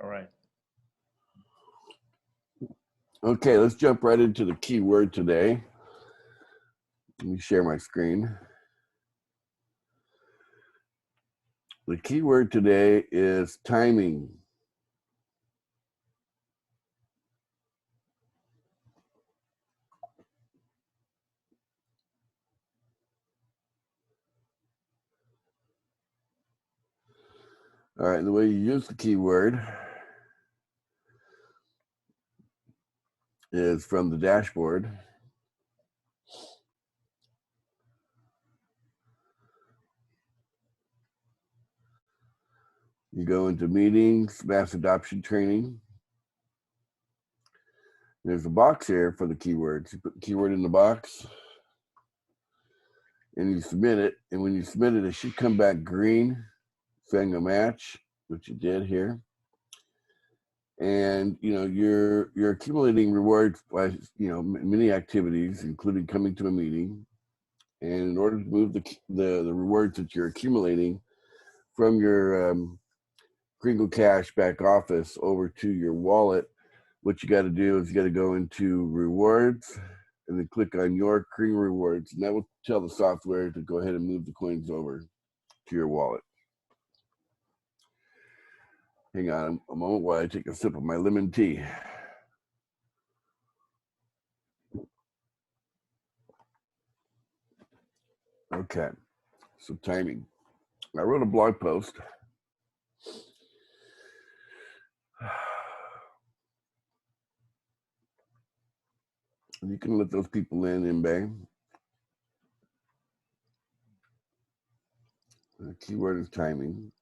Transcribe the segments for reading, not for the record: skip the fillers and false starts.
All right. Okay, let's jump right into the keyword today. Let me share my screen. The keyword today is timing. All right, the way you use the keyword is from the dashboard. You go into meetings, mass adoption training. There's a box here for the keywords. You put the keyword in the box and you submit it. And when you submit it, it should come back green, saying a match, which you did here. And you're accumulating rewards by many activities, including coming to a meeting. And in order to move the rewards that you're accumulating from your Kringle Cash back office over to your wallet, what you got to do is you got to go into rewards and then click on your Kringle rewards, and that will tell the software to go ahead and move the coins over to your wallet. Hang on a moment while I take a sip of my lemon tea. Okay, so timing. I wrote a blog post. You can let those people in Bay. The keyword is timing.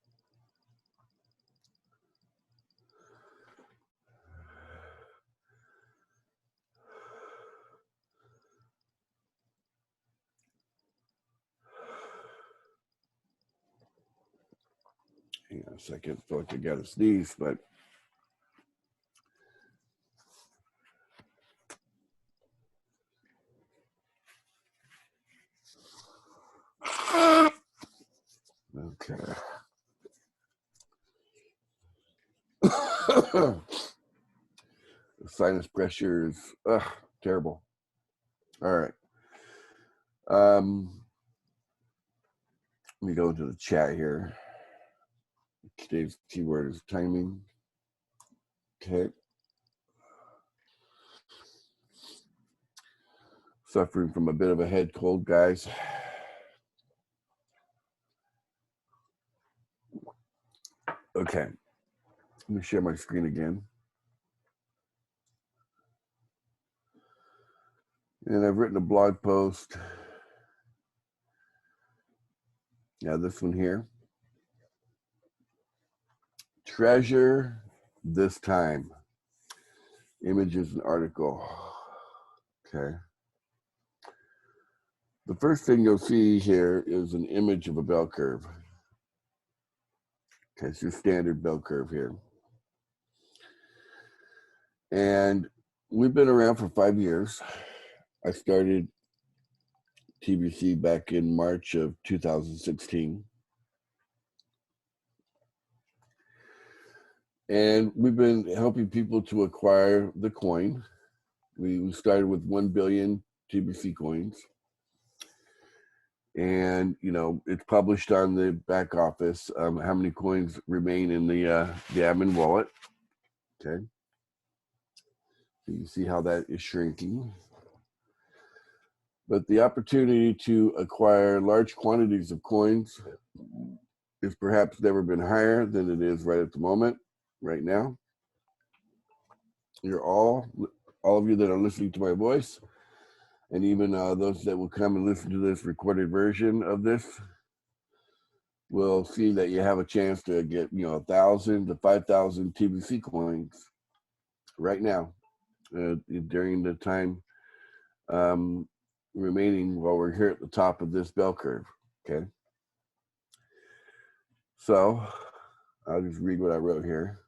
Hang on a second. I feel like I got to sneeze, but okay. The sinus pressure is terrible. All right. Let me go into the chat here. Today's keyword is timing. Okay. Suffering from a bit of a head cold, guys. Okay. Let me share my screen again. And I've written a blog post. Yeah, this one here. Treasure this time. Images and article. Okay. The first thing you'll see here is an image of a bell curve. Okay, it's your standard bell curve here. And we've been around for 5 years. I started TBC back in March of 2016. And we've been helping people to acquire the coin. We started with 1 billion TBC coins. And, it's published on the back office, how many coins remain in the admin wallet. Okay. So you see how that is shrinking. But the opportunity to acquire large quantities of coins is perhaps never been higher than it is right at the moment, right now. You're all of you that are listening to my voice, and even those that will come and listen to this recorded version of this, will see that you have a chance to get 1,000 to 5,000 TBC coins right now during the time remaining while we're here at the top of this bell curve. Okay. So I'll just read what I wrote here.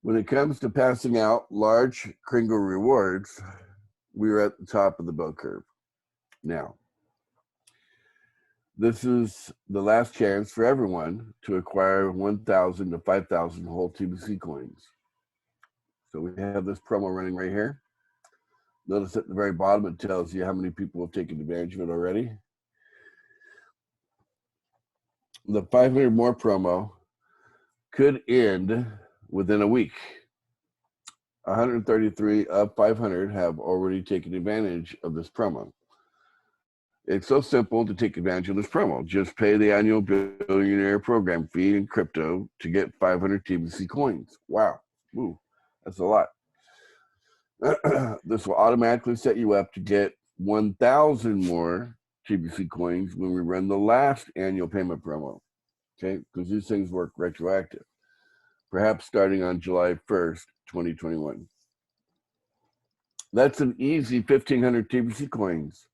When it comes to passing out large Kringle rewards, we are at the top of the bell curve. Now, This is the last chance for everyone to acquire 1,000 to 5,000 whole TBC coins. So we have this promo running right here. Notice at the very bottom it tells you how many people have taken advantage of it already. The 500 more promo could end within a week. 133 of 500 have already taken advantage of this promo. It's so simple to take advantage of this promo. Just pay the annual billionaire program fee in crypto to get 500 TBC coins. Wow. Ooh, that's a lot. This will automatically set you up to get 1,000 more TBC coins when we run the last annual payment promo. Okay, because these things work retroactive, perhaps starting on July 1st, 2021. That's an easy 1,500 TBC coins.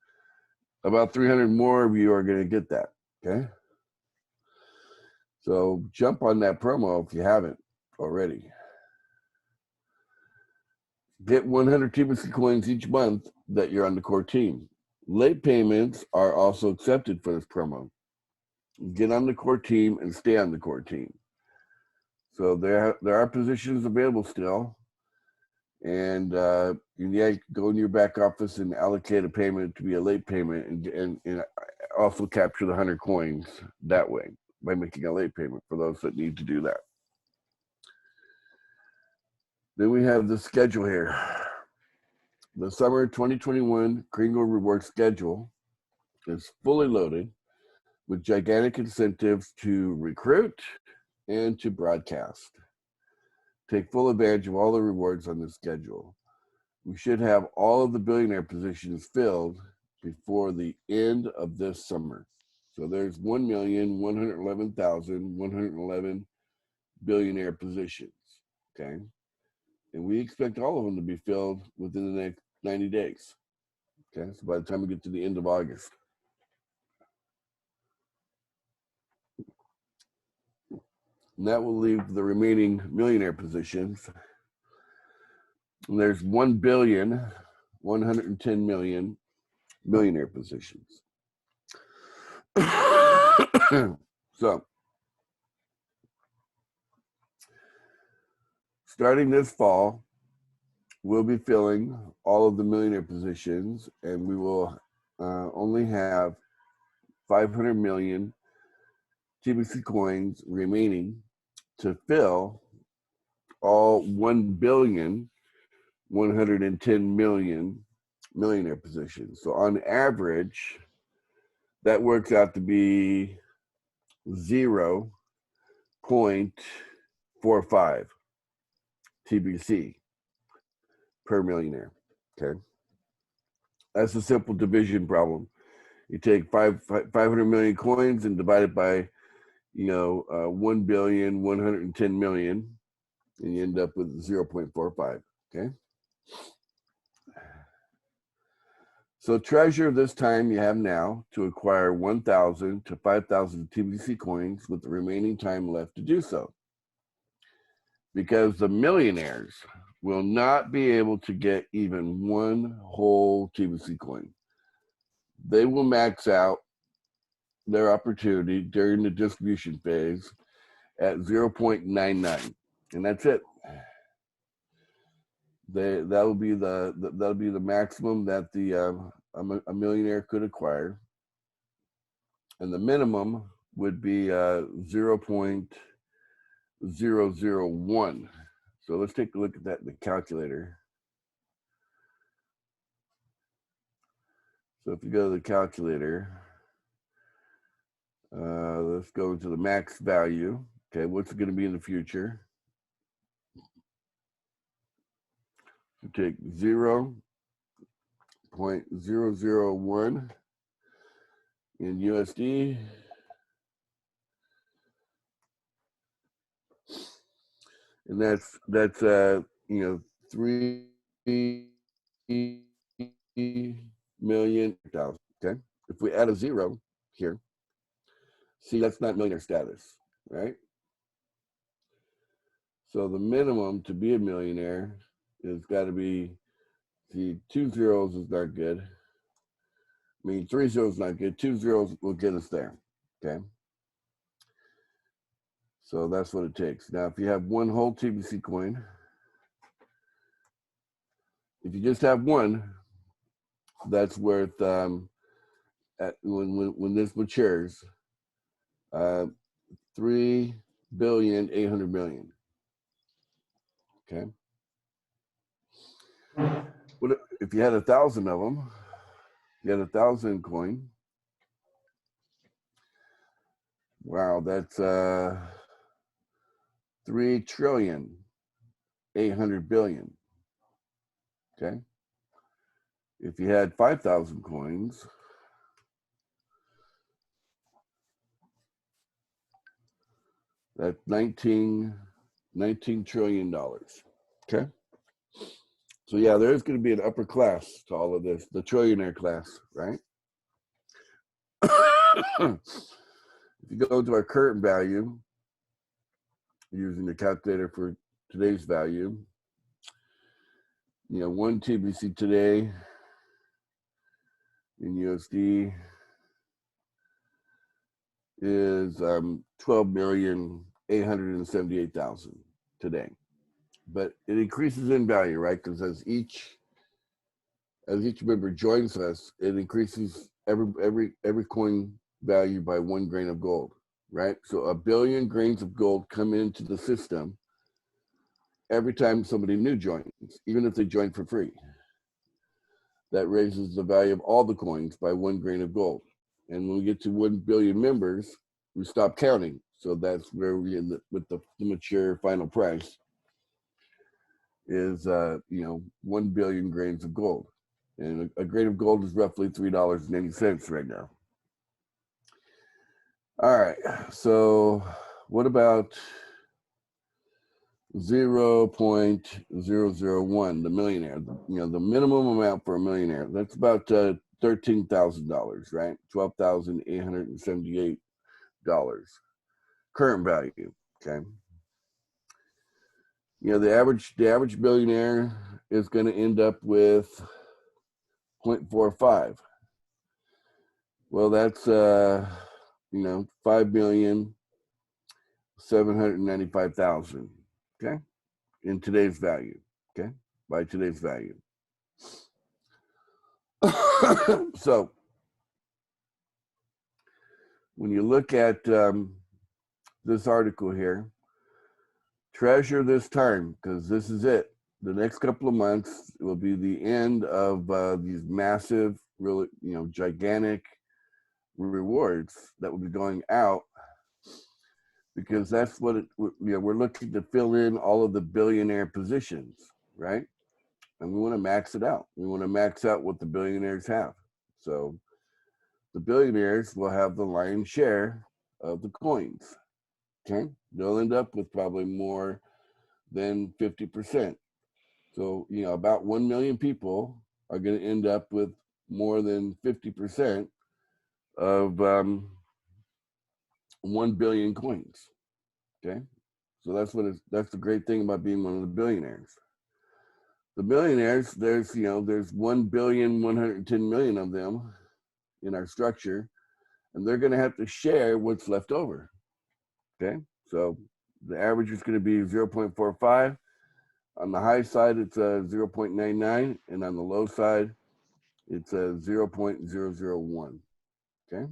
About 300 more of you are going to get that. Okay. So jump on that promo if you haven't already. Get 100 TBC coins each month that you're on the core team. Late payments are also accepted for this promo. Get on the core team and stay on the core team. So there are positions available still. And you go in your back office and allocate a payment to be a late payment and also capture the 100 coins that way by making a late payment for those that need to do that. Then we have the schedule here. The summer 2021 Gringo Reward schedule is fully loaded with gigantic incentives to recruit and to broadcast. Take full advantage of all the rewards on the schedule. We should have all of the billionaire positions filled before the end of this summer. So there's 1,111,111 billionaire positions, okay? And we expect all of them to be filled within the next 90 days, okay? So by the time we get to the end of August. And that will leave the remaining millionaire positions. And there's 1,110,000,000 millionaire positions. So, starting this fall, we'll be filling all of the millionaire positions, and we will only have 500 million TBC coins remaining to fill all 1,110,000,000 millionaire positions. So on average, that works out to be 0.45 TBC per millionaire. Okay, that's a simple division problem. You take 500 million coins and divide it by 1,110,000,000, and you end up with 0.45. Okay. So treasure this time you have now to acquire 1,000 to 5,000 TBC coins with the remaining time left to do so. Because the millionaires will not be able to get even one whole TBC coin. They will max out their opportunity during the distribution phase at 0.99, and that's it. That'll be the maximum that a millionaire could acquire, and the minimum would be 0.001. So let's take a look at that in the calculator. So if you go to the calculator, let's go into the max value. Okay, what's it going to be in the future? You take 0.001 in USD. And that's 3 million thousand. Okay, if we add a zero here, see, that's not millionaire status, right? So the minimum to be a millionaire is got to be, see, 2 zeros is not good. I mean, 3 zeros not good. 2 zeros will get us there. Okay. So that's what it takes. Now, if you have one whole TBC coin, if you just have one, that's worth when this matures, 3,800,000,000. Okay. What if you had 1,000 of them? You had 1,000 coin. Wow, that's 3,800,000,000,000. Okay. If you had 5,000 coins, that's $19 trillion. Okay. So yeah, there is going to be an upper class to all of this, the trillionaire class, right? If you go to our current value, using the calculator for today's value, you know, one TBC today in USD is 12,878,000 today. But it increases in value, right? Because as each member joins us, it increases every coin value by 1 grain of gold, right? So 1 billion grains of gold come into the system every time somebody new joins, even if they join for free. That raises the value of all the coins by 1 grain of gold. And when we get to 1 billion members, we stop counting. So that's where we end with the mature final price is, 1 billion grains of gold. And a grain of gold is roughly $3.80 right now. All right, so what about 0.001, the millionaire? The minimum amount for a millionaire. That's about $13,000, right? $12,878 current value. Okay. The average billionaire is going to end up with 0.45. Well, that's 5,795,000. Okay, in today's value. Okay, by today's value. So when you look at this article here, treasure this time, because this is it. The next couple of months will be the end of these massive, really, gigantic rewards that will be going out, because that's what we're looking to fill in all of the billionaire positions, right? And we want to max it out. We want to max out what the billionaires have. So the billionaires will have the lion's share of the coins. Okay, they'll end up with probably more than 50%. So, about 1 million people are going to end up with more than 50% of 1 billion coins. Okay, so that's the great thing about being one of the billionaires. The millionaires, there's 1,110,000,000 of them in our structure, and they're going to have to share what's left over. Okay, so the average is going to be 0.45. On the high side, it's 0.99, and on the low side, it's 0.001. Okay.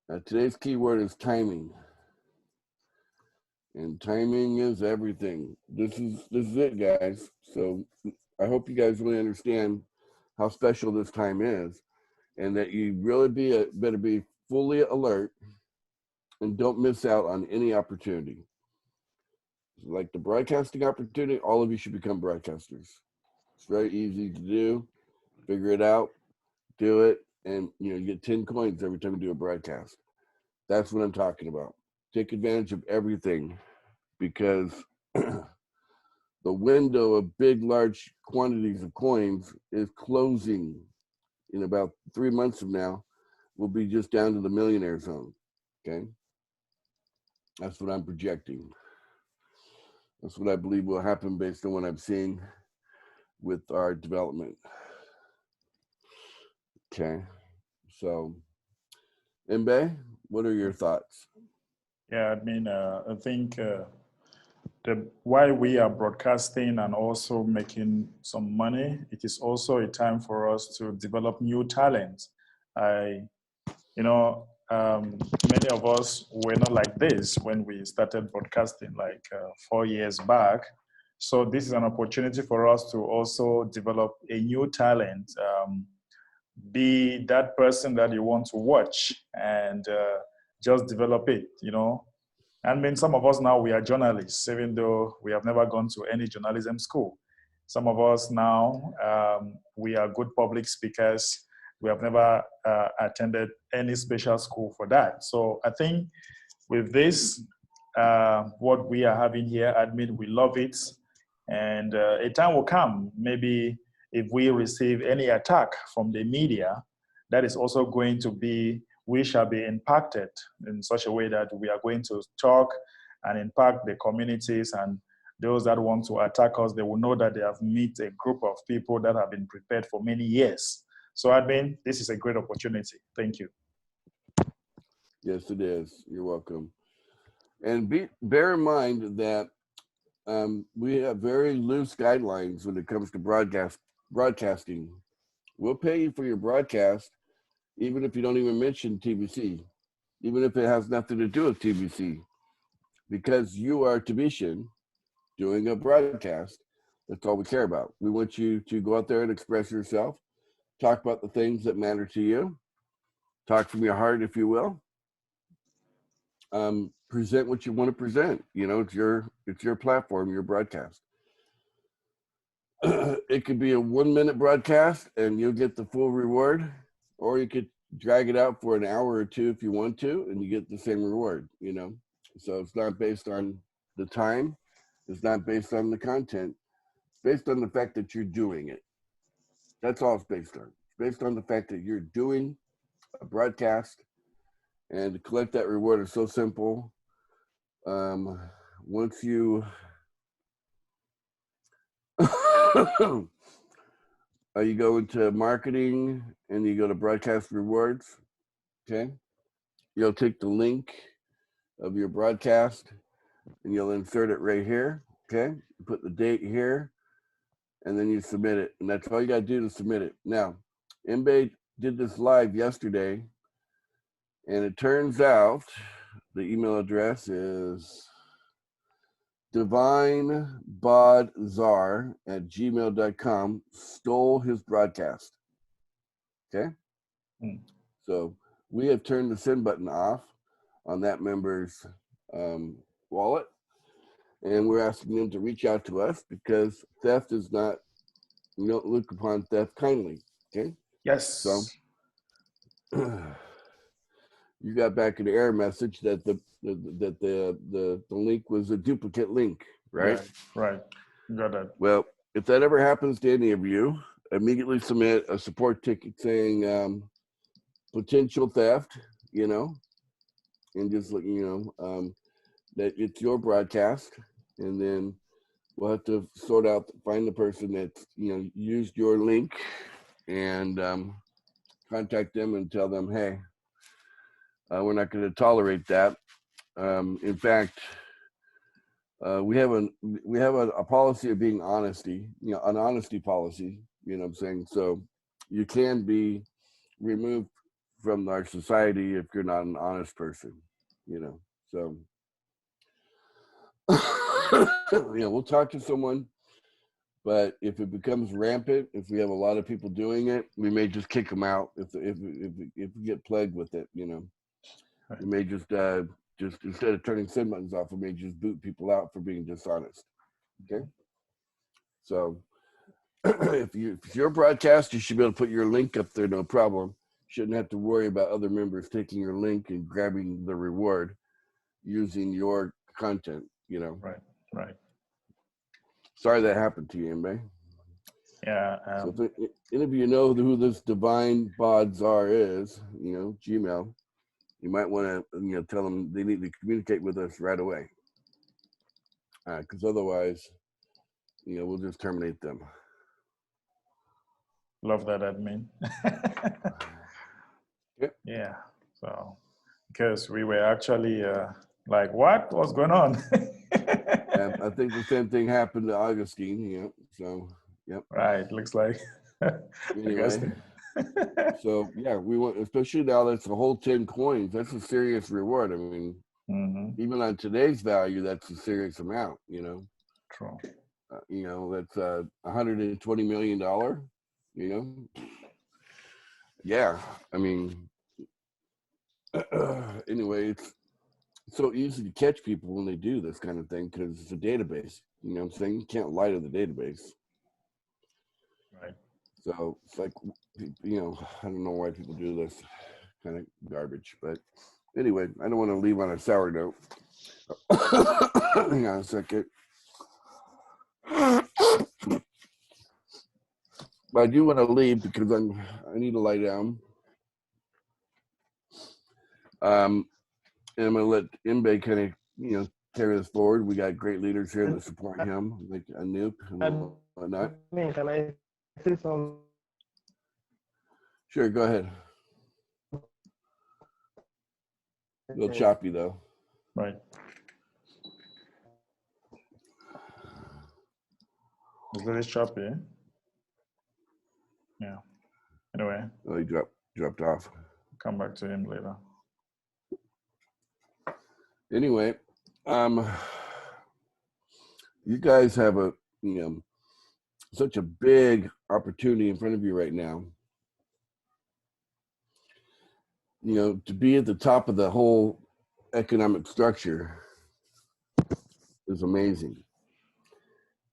Now, today's keyword is timing, and timing is everything. This is it, guys. So I hope you guys really understand how special this time is, and that you really better be fully alert and don't miss out on any opportunity. Like the broadcasting opportunity, all of you should become broadcasters. It's very easy to do. Figure it out, do it, and you get 10 coins every time you do a broadcast. That's what I'm talking about. Take advantage of everything, because the window of big, large quantities of coins is closing. In about 3 months from now, we'll be just down to the millionaire zone. Okay, that's what I'm projecting. That's what I believe will happen based on what I'm seeing with our development. Okay. So, Mbe, what are your thoughts? Yeah, I mean, I think while we are broadcasting and also making some money, it is also a time for us to develop new talents. I, you know, many of us were not like this when we started broadcasting like 4 years back. So this is an opportunity for us to also develop a new talent. Be that person that you want to watch and just develop it, you know. I mean, some of us now, we are journalists, even though we have never gone to any journalism school. Some of us now, we are good public speakers. We have never attended any special school for that. So I think with this, what we are having here, admin, we love it. And a time will come, maybe if we receive any attack from the media, that is also going to be, we shall be impacted in such a way that we are going to talk and impact the communities, and those that want to attack us, they will know that they have met a group of people that have been prepared for many years. So admin, this is a great opportunity. Thank you. Yes, it is. You're welcome. And bear in mind that we have very loose guidelines when it comes to broadcasting. We'll pay you for your broadcast, even if you don't even mention TBC, even if it has nothing to do with TBC, because you are Tibetian doing a broadcast. That's all we care about. We want you to go out there and express yourself, talk about the things that matter to you, talk from your heart, if you will. Present what you want to present. You know, it's your platform, your broadcast. It could be a 1 minute broadcast and you'll get the full reward, or you could drag it out for an hour or two if you want to, and you get the same reward, you know. So it's not based on the time, it's not based on the content, it's based on the fact that you're doing it. That's all it's based on. It's based on the fact that you're doing a broadcast, and to collect that reward is so simple. Once you you go into marketing and you go to broadcast rewards, okay? You'll take the link of your broadcast and you'll insert it right here, okay? You put the date here and then you submit it. And that's all you got to do to submit it. Now, Mbe did this live yesterday, and it turns out the email address is divinebadzar@gmail.com stole his broadcast. Okay? So we have turned the send button off on that member's wallet, and we're asking them to reach out to us because theft is not, we don't look upon theft kindly. Okay? Yes. So you got back an error message that the link was a duplicate link, right? Right. Got that. Well, if that ever happens to any of you, immediately submit a support ticket saying potential theft, you know, and just let you know that it's your broadcast, and then we'll have to sort out, find the person that, you know, used your link, and contact them and tell them, hey, we're not going to tolerate that. In fact, we have a policy of being honesty, you know, an honesty policy. You know what I'm saying? So you can be removed from our society if you're not an honest person. You know, so yeah, we'll talk to someone. But if it becomes rampant, if we have a lot of people doing it, we may just kick them out. If we get plagued with it, you know, we may just instead of turning send buttons off, we may just boot people out for being dishonest. Okay. So if it's your broadcast, you should be able to put your link up there, no problem. Shouldn't have to worry about other members taking your link and grabbing the reward using your content. You know. Right. Sorry that happened to you, Mbe. Yeah. So if any of you know who this Divine Badzar is, you know, Gmail, you might want to, you know, tell them they need to communicate with us right away. Because otherwise, you know, we'll just terminate them. Love that admin. Yep. Yeah. So, because we were actually like, what? What's going on? I think the same thing happened to Augustine. Yep. So, yep. Right. Looks like. Anyway, so yeah, we want, especially now that's a whole 10 coins. That's a serious reward. I mean, even on today's value, that's a serious amount. You know. True. You know, that's $120 million. You know. Yeah. I mean. Anyway, it's so easy to catch people when they do this kind of thing because it's a database. You know what I'm saying? You can't lie to the database. Right. So it's like, you know, I don't know why people do this kind of garbage. But anyway, I don't want to leave on a sour note. Hang on a second. But I do want to leave because I need to lie down. And I'm going to let Imbe kind of, you know, carry this forward. We got great leaders here that support him, like Anoop and whatnot. Can I say something? Sure, go ahead. A little choppy though. Right. It's very choppy. Yeah. Anyway. Oh, he dropped off. Come back to him later. Anyway, you guys have a, you know, such a big opportunity in front of you right now. You know, to be at the top of the whole economic structure is amazing.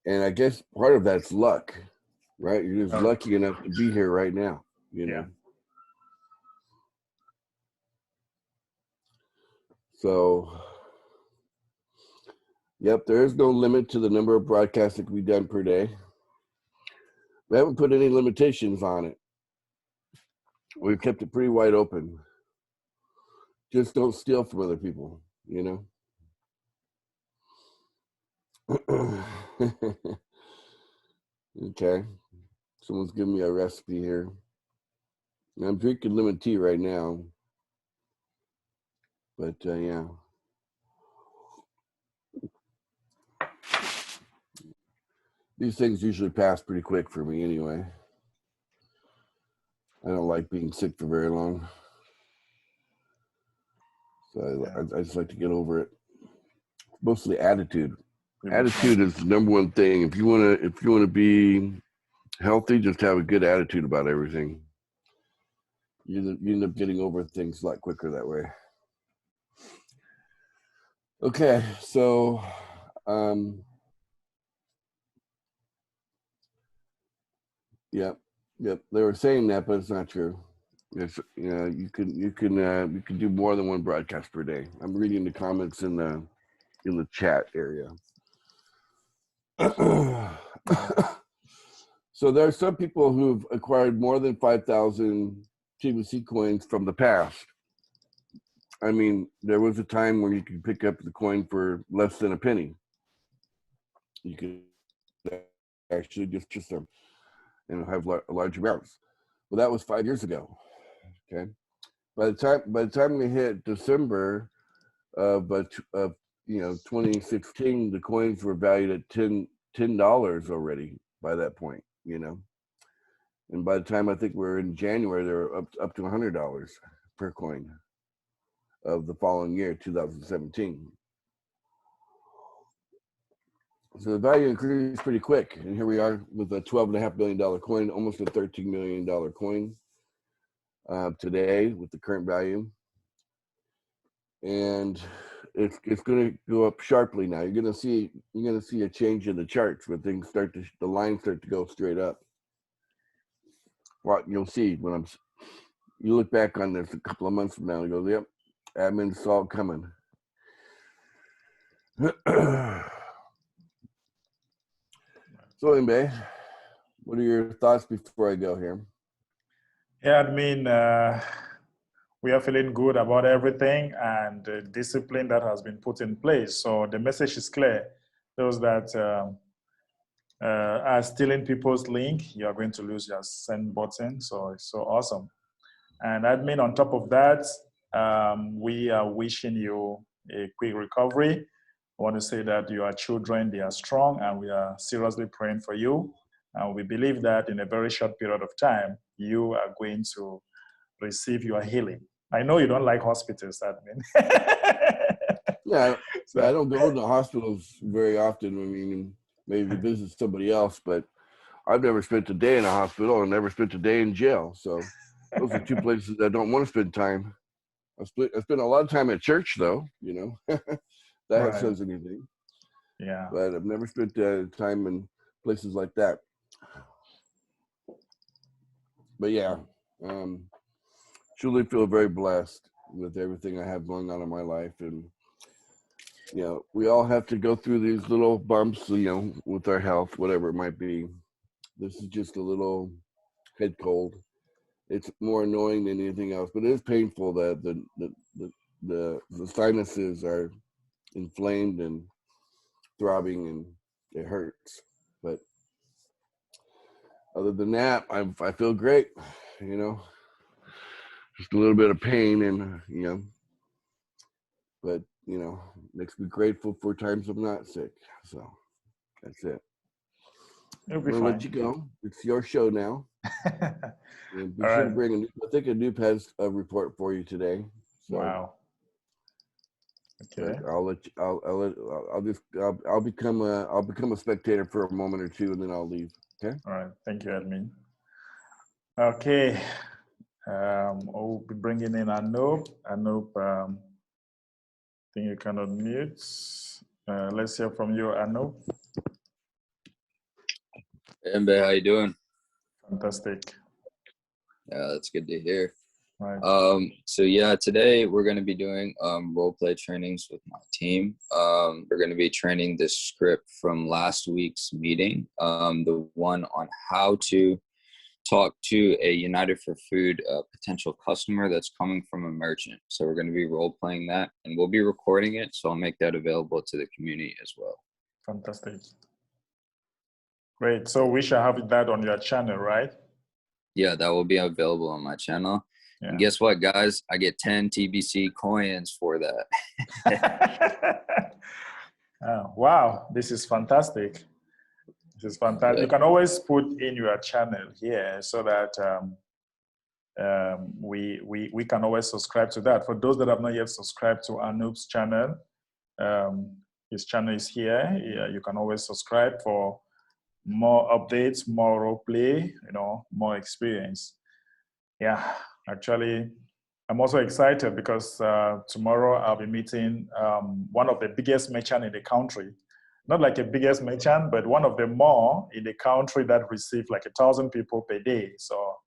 And I guess part of that's luck, right? You're just lucky enough to be here right now, you know? Yeah. So, yep, there is no limit to the number of broadcasts that can be done per day. We haven't put any limitations on it. We've kept it pretty wide open. Just don't steal from other people, you know? Okay. Someone's giving me a recipe here. I'm drinking lemon tea right now. But yeah. These things usually pass pretty quick for me anyway. I don't like being sick for very long. So I just like to get over it. Mostly attitude. Attitude is the number one thing. If you wanna be healthy, just have a good attitude about everything. You end up getting over things a lot quicker that way. Okay, so yep. They were saying that, but it's not true. It's, you know, you can do more than one broadcast per day. I'm reading the comments in the chat area. So there are some people who've acquired more than 5,000 TBC coins from the past. I mean, there was a time when you could pick up the coin for less than a penny. You could actually just have large amounts. Well, that was 5 years ago. Okay, by the time we hit December of 2016, the coins were valued at $10 already by that point. You know, and by the time I think we're in January, they were up to $100 per coin of the following year, 2017. So the value increased pretty quick, and here we are with a $12.5 million coin, almost a $13 million coin today with the current value, and it's going to go up sharply now. You're going to see a change in the charts where things the lines start to go straight up. Well, you'll see when you look back on this a couple of months from now and go, yep, admin saw it coming. So, Imbe, what are your thoughts before I go here? Yeah, I mean, we are feeling good about everything and the discipline that has been put in place. So the message is clear. Those that are stealing people's link, you are going to lose your send button. So it's so awesome. And admin, on top of that, we are wishing you a quick recovery. I want to say that your children, they are strong, and we are seriously praying for you. And we believe that in a very short period of time, you are going to receive your healing. I know you don't like hospitals, admin. Yeah, So, I don't go to hospitals very often. I mean, maybe visit somebody else, but I've never spent a day in a hospital and never spent a day in jail. So those are two places I don't want to spend time. I spent a lot of time at church, though. You know, that right. says anything. Yeah. But I've never spent time in places like that. But yeah, truly feel very blessed with everything I have going on in my life. And, you know, we all have to go through these little bumps, you know, with our health, whatever it might be. This is just a little head cold. It's more annoying than anything else, but it is painful that the sinuses are inflamed and throbbing, and it hurts. But other than that, I feel great. You know, just a little bit of pain, and you know, but you know, makes me grateful for times I'm not sick. So that's it. You'll I'm be gonna fine. let you go. It's your show now. And be All sure right. to bring I think Anoop has a report for you today. So, Wow. Okay. but I'll let you. I'll become a spectator for a moment or two, and then I'll leave. Okay. All right. Thank you, admin. Okay. We'll be bringing in Anoop. Anoop, I think you can unmute. Let's hear from you, Anoop. Hey, Mbe, how you doing? Fantastic. Yeah, that's good to hear. Right. So yeah, today we're going to be doing role play trainings with my team. We're going to be training this script from last week's meeting, the one on how to talk to a United for Food potential customer that's coming from a merchant. So we're going to be role playing that, and we'll be recording it, so I'll make that available to the community as well. Fantastic. Great. So we shall have that on your channel, right? Yeah, that will be available on my channel. Yeah. And guess what, guys? I get 10 TBC coins for that. Wow, this is fantastic. This is fantastic. Yeah. You can always put in your channel here so that we can always subscribe to that. For those that have not yet subscribed to Anoop's channel, his channel is here. Yeah, you can always subscribe for more updates, more role play, you know, more experience. Yeah, actually, I'm also excited because tomorrow I'll be meeting one of the biggest merchants in the country. Not like a biggest merchant, but one of the more in the country that receive like 1,000 people per day. So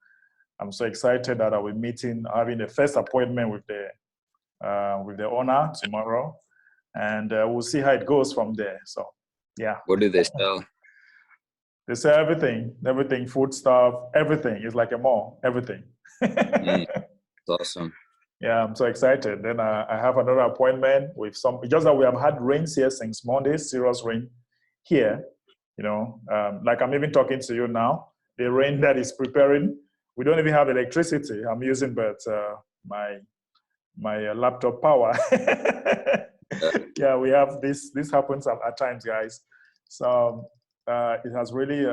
I'm so excited that I'll be meeting, having the first appointment with the owner tomorrow, and we'll see how it goes from there. So yeah. What do they sell? They sell everything, food stuff, everything. It's like a mall, everything. That's awesome. Yeah, I'm so excited. Then I have another appointment with just that we have had rains here since Monday, serious rain here. You know, like I'm even talking to you now, the rain that is preparing. We don't even have electricity. I'm using but my laptop power. Yeah, we have this. This happens at times, guys. So it has really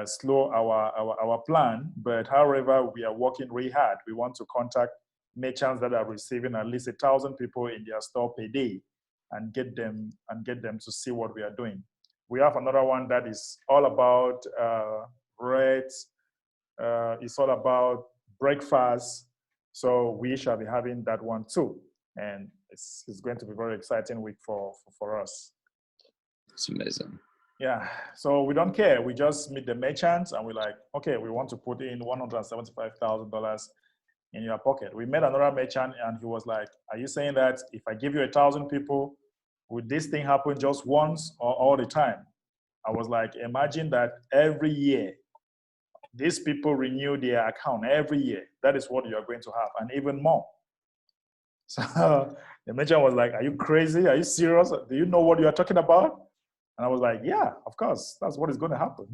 slow our plan, but however, we are working really hard. We want to contact merchants that are receiving at least 1,000 people in their store per day and get them to see what we are doing. We have another one that is all about breads. It's all about breakfast. So we shall be having that one too. And it's going to be a very exciting week for us. It's amazing. Yeah, so we don't care. We just meet the merchants and we're like, okay, we want to put in $175,000 in your pocket. We met another merchant and he was like, are you saying that if I give you 1,000 people, would this thing happen just once or all the time? I was like, imagine that every year, these people renew their account every year. That is what you're going to have, and even more. So the merchant was like, are you crazy? Are you serious? Do you know what you're talking about? And I was like, yeah, of course, that's what is going to happen.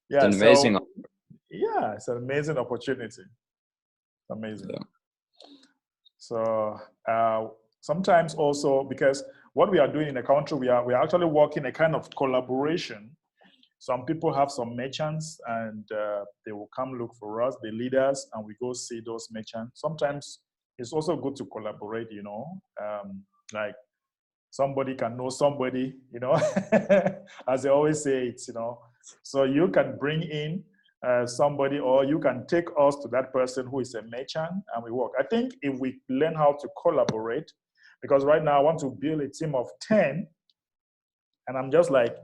It's Yeah, an amazing. so yeah, it's an amazing opportunity. Amazing. Yeah. So sometimes also, because what we are doing in the country, we are actually working a kind of collaboration. Some people have some merchants and they will come look for us, the leaders, and we go see those merchants. Sometimes it's also good to collaborate, you know, like somebody can know somebody, you know, as they always say, it's, you know, so you can bring in somebody, or you can take us to that person who is a merchant and we work. I think if we learn how to collaborate, because right now I want to build a team of 10, and I'm just like,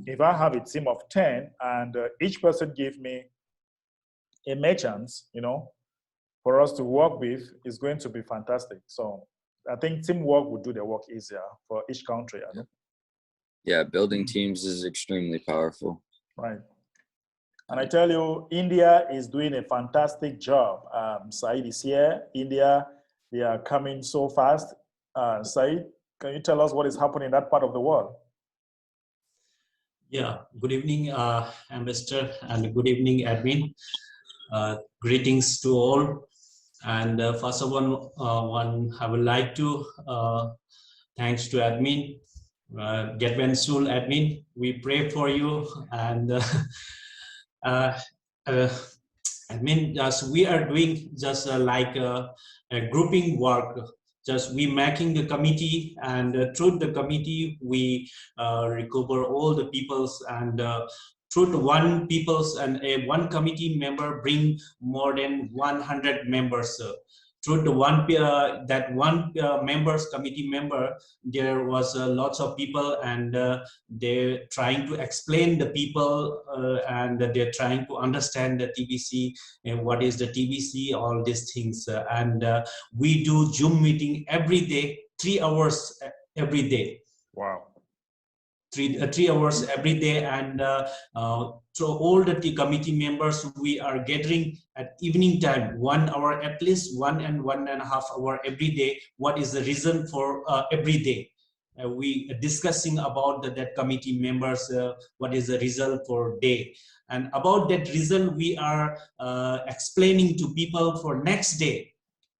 if I have a team of 10 and each person give me a merchant, you know, for us to work with, is going to be fantastic. So I think teamwork would do the work easier for each country. I know? Yeah, building teams is extremely powerful. Right. And I tell you, India is doing a fantastic job. Said is here. India, they are coming so fast. Said, can you tell us what is happening in that part of the world? Yeah, good evening, Ambassador, and good evening, admin. Greetings to all. And first of all, I would like to thanks to admin, Getben Soul admin. We pray for you, and admin, just we are doing just like a grouping work. Just we making the committee, and through the committee we recover all the peoples, and through the one peoples and one committee member bring more than 100 members. Through the members committee member, there was lots of people, and they're trying to explain the people, and they're trying to understand the TBC and what is the TBC, all these things. And we do Zoom meeting every day, 3 hours every day. Wow. 3 hours every day, and so all the committee members, we are gathering at evening time, 1 hour, at least 1.5 hours every day. What is the reason for every day? We are discussing about that committee members, what is the result for day, and about that result we are explaining to people for next day.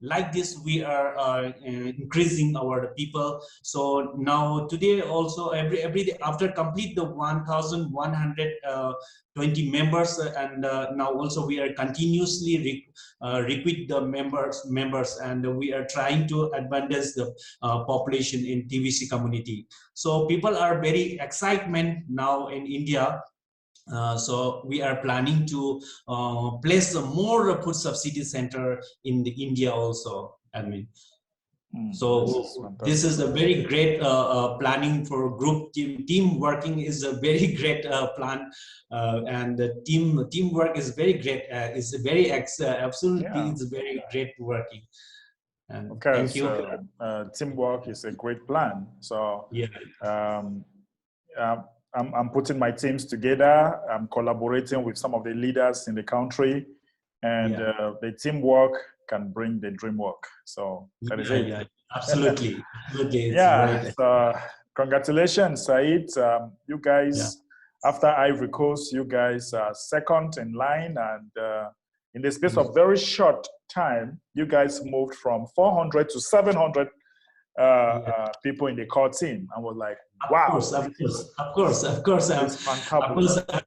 Like this, we are increasing our people. So now today also, every day after complete the 1,120 members, and now also we are continuously recruit the members, and we are trying to advance the population in TBC community. So people are very excitement now in India. So we are planning to place more food subsidy center in India also. I mean, so this is a very great planning for group team working is a very great plan, and the teamwork is very great. It's very absolutely, yeah. It's very great working. And okay, thank you. Teamwork is a great plan. So yeah. I'm putting my teams together. I'm collaborating with some of the leaders in the country, and the teamwork can bring the dream work. So that is it. Yeah, absolutely. Yeah. Right. So congratulations, Said. You guys, after Ivory Coast, you guys are second in line, and in the space of very short time, you guys moved from 400 to 700 people in the core team. I was like, wow. Of course.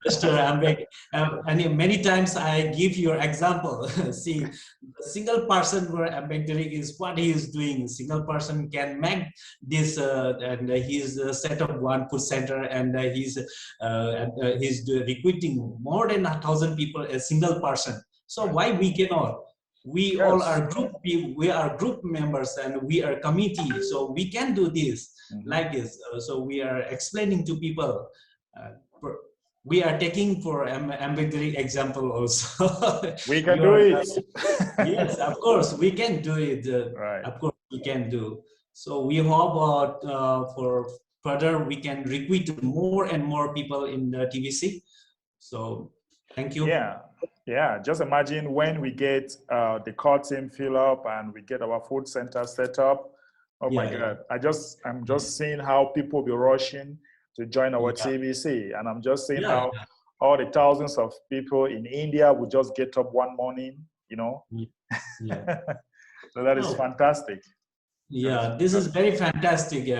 Mr. Ambek, and many times I give your example. See, the single person where Ambek Derek is what he is doing. Single person can make this, and he's set up one food center, and he's recruiting more than 1,000 people, a single person. So why we cannot? We all are group people, we are group members, and we are committee, so we can do this like this. So we are explaining to people. We are taking for ambiguity example also. We can do it. Yes, of course, we can do it. Right. Of course, we can do. So we hope for further we can recruit more and more people in the TBC. So thank you. Yeah, just imagine when we get the core team fill up and we get our food center set up, Oh my Yeah, God. I'm just seeing how people be rushing to join our yeah, TVC. And I'm just seeing yeah, how all the thousands of people in India would just get up one morning, you know. yeah, yeah. So that is No, fantastic. That is yeah, this is fantastic. very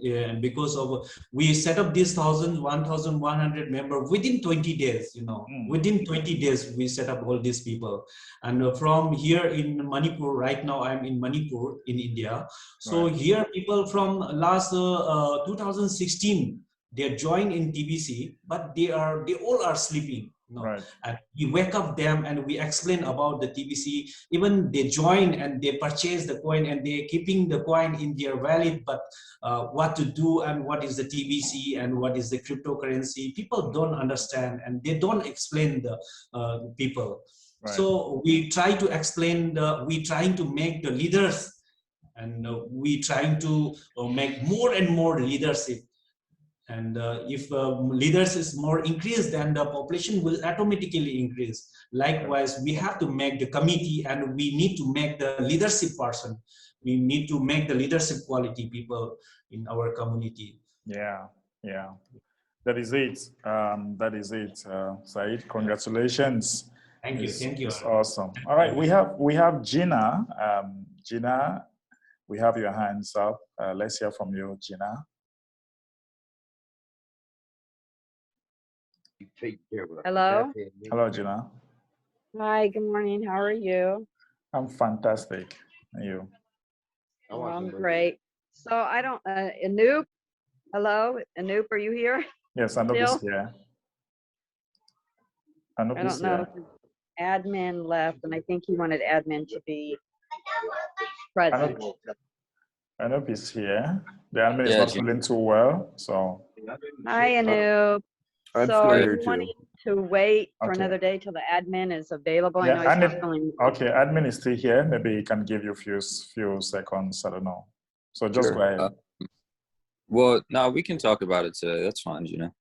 fantastic because of we set up this 1,100 member within 20 days. Mm, Within 20 days we set up all these people, and from here in Manipur. Right now, I'm in Manipur in India. So right, here, people from last 2016 they joined in TBC, but they all are sleeping. right, And we wake up them and we explain about the TBC. Even they join and they purchase the coin and they keeping the coin in their wallet, but what to do and what is the TBC and what is the cryptocurrency, people don't understand and they don't explain the people. right, So we try to explain we trying to make the leaders, and we trying to make more and more leadership. And if leaders is more increased, then the population will automatically increase. right. Likewise, we have to make the committee and we need to make the leadership person. We need to make the leadership quality people in our community. Yeah, yeah. That is it. That is it. Said, congratulations. Thank you. Thank you. It's awesome. All right, we have Gina. Gina, we have your hands up. Let's hear from you, Gina. Hello. Hello, Gina. Hi, good morning. How are you? I'm fantastic. And you? Well, I'm great. So I don't, Anoop, hello? Anoop, are you here Yes, Anup is still? here. I Anup is don't know. here. Admin left, and I think he wanted admin to be present. Anup is here. The admin is Yeah, not Gina. feeling too well, so Hi, Anoop. I'm So still are here you too. wanting to wait for Okay. another day till the admin is available? I yeah, know he's not admin. feeling. Okay, admin is still here. Maybe he can give you a few seconds. I don't know. So just Sure. go ahead. Well, no, we can talk about it today. That's fine, Gina.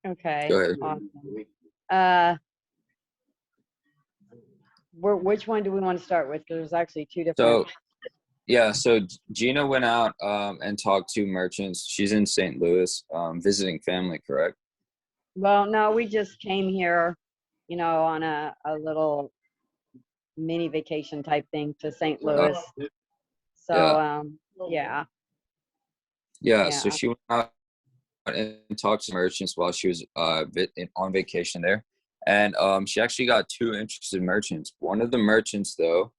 Okay. Go ahead. Awesome. Which one do we want to start with? 'Cause there's actually two different. So, yeah, so Gina went out and talked to merchants. She's in St. Louis, visiting family, correct? Well, no, we just came here, on a little mini vacation type thing to St. Louis. So, yeah. Yeah, so she went out and talked to merchants while she was on vacation there. And she actually got two interested merchants. One of the merchants, though,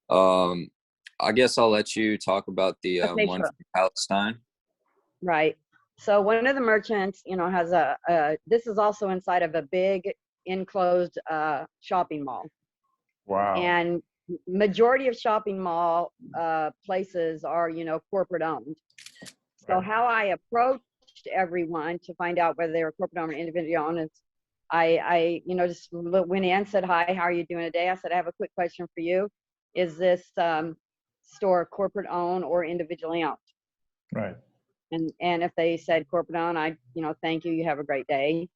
I guess I'll let you talk about the Okay, one sure. from Palestine. Right. So one of the merchants, has this is also inside of a big enclosed shopping mall. Wow. And majority of shopping mall places are, corporate owned. So Right. how I approached everyone to find out whether they were corporate owned or individually owned is I just went in, said, hi, how are you doing today? I said, I have a quick question for you. Is this store corporate owned or individually owned? Right. And if they said corporate owned, I, thank you, you have a great day.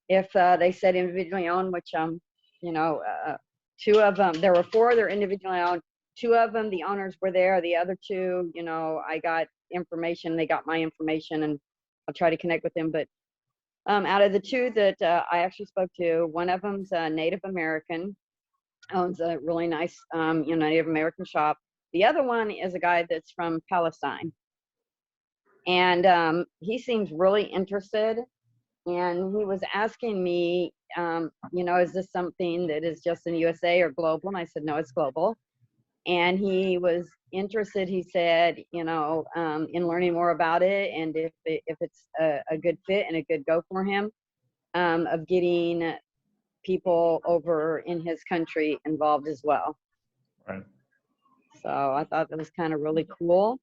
If they said individually owned, which, two of them, there were four, they're individually owned. Two of them, the owners were there. The other two, I got information, they got my information, and I'll try to connect with them. But out of the two that I actually spoke to, one of them's a Native American, owns a really nice, Native American shop. The other one is a guy that's from Palestine. And he seems really interested. And he was asking me, is this something that is just in the USA or global? And I said, no, it's global. And he was interested, he said, in learning more about it, and if it's a good fit and a good go for him, of getting people over in his country involved as well. Right. So I thought that was kind of really cool,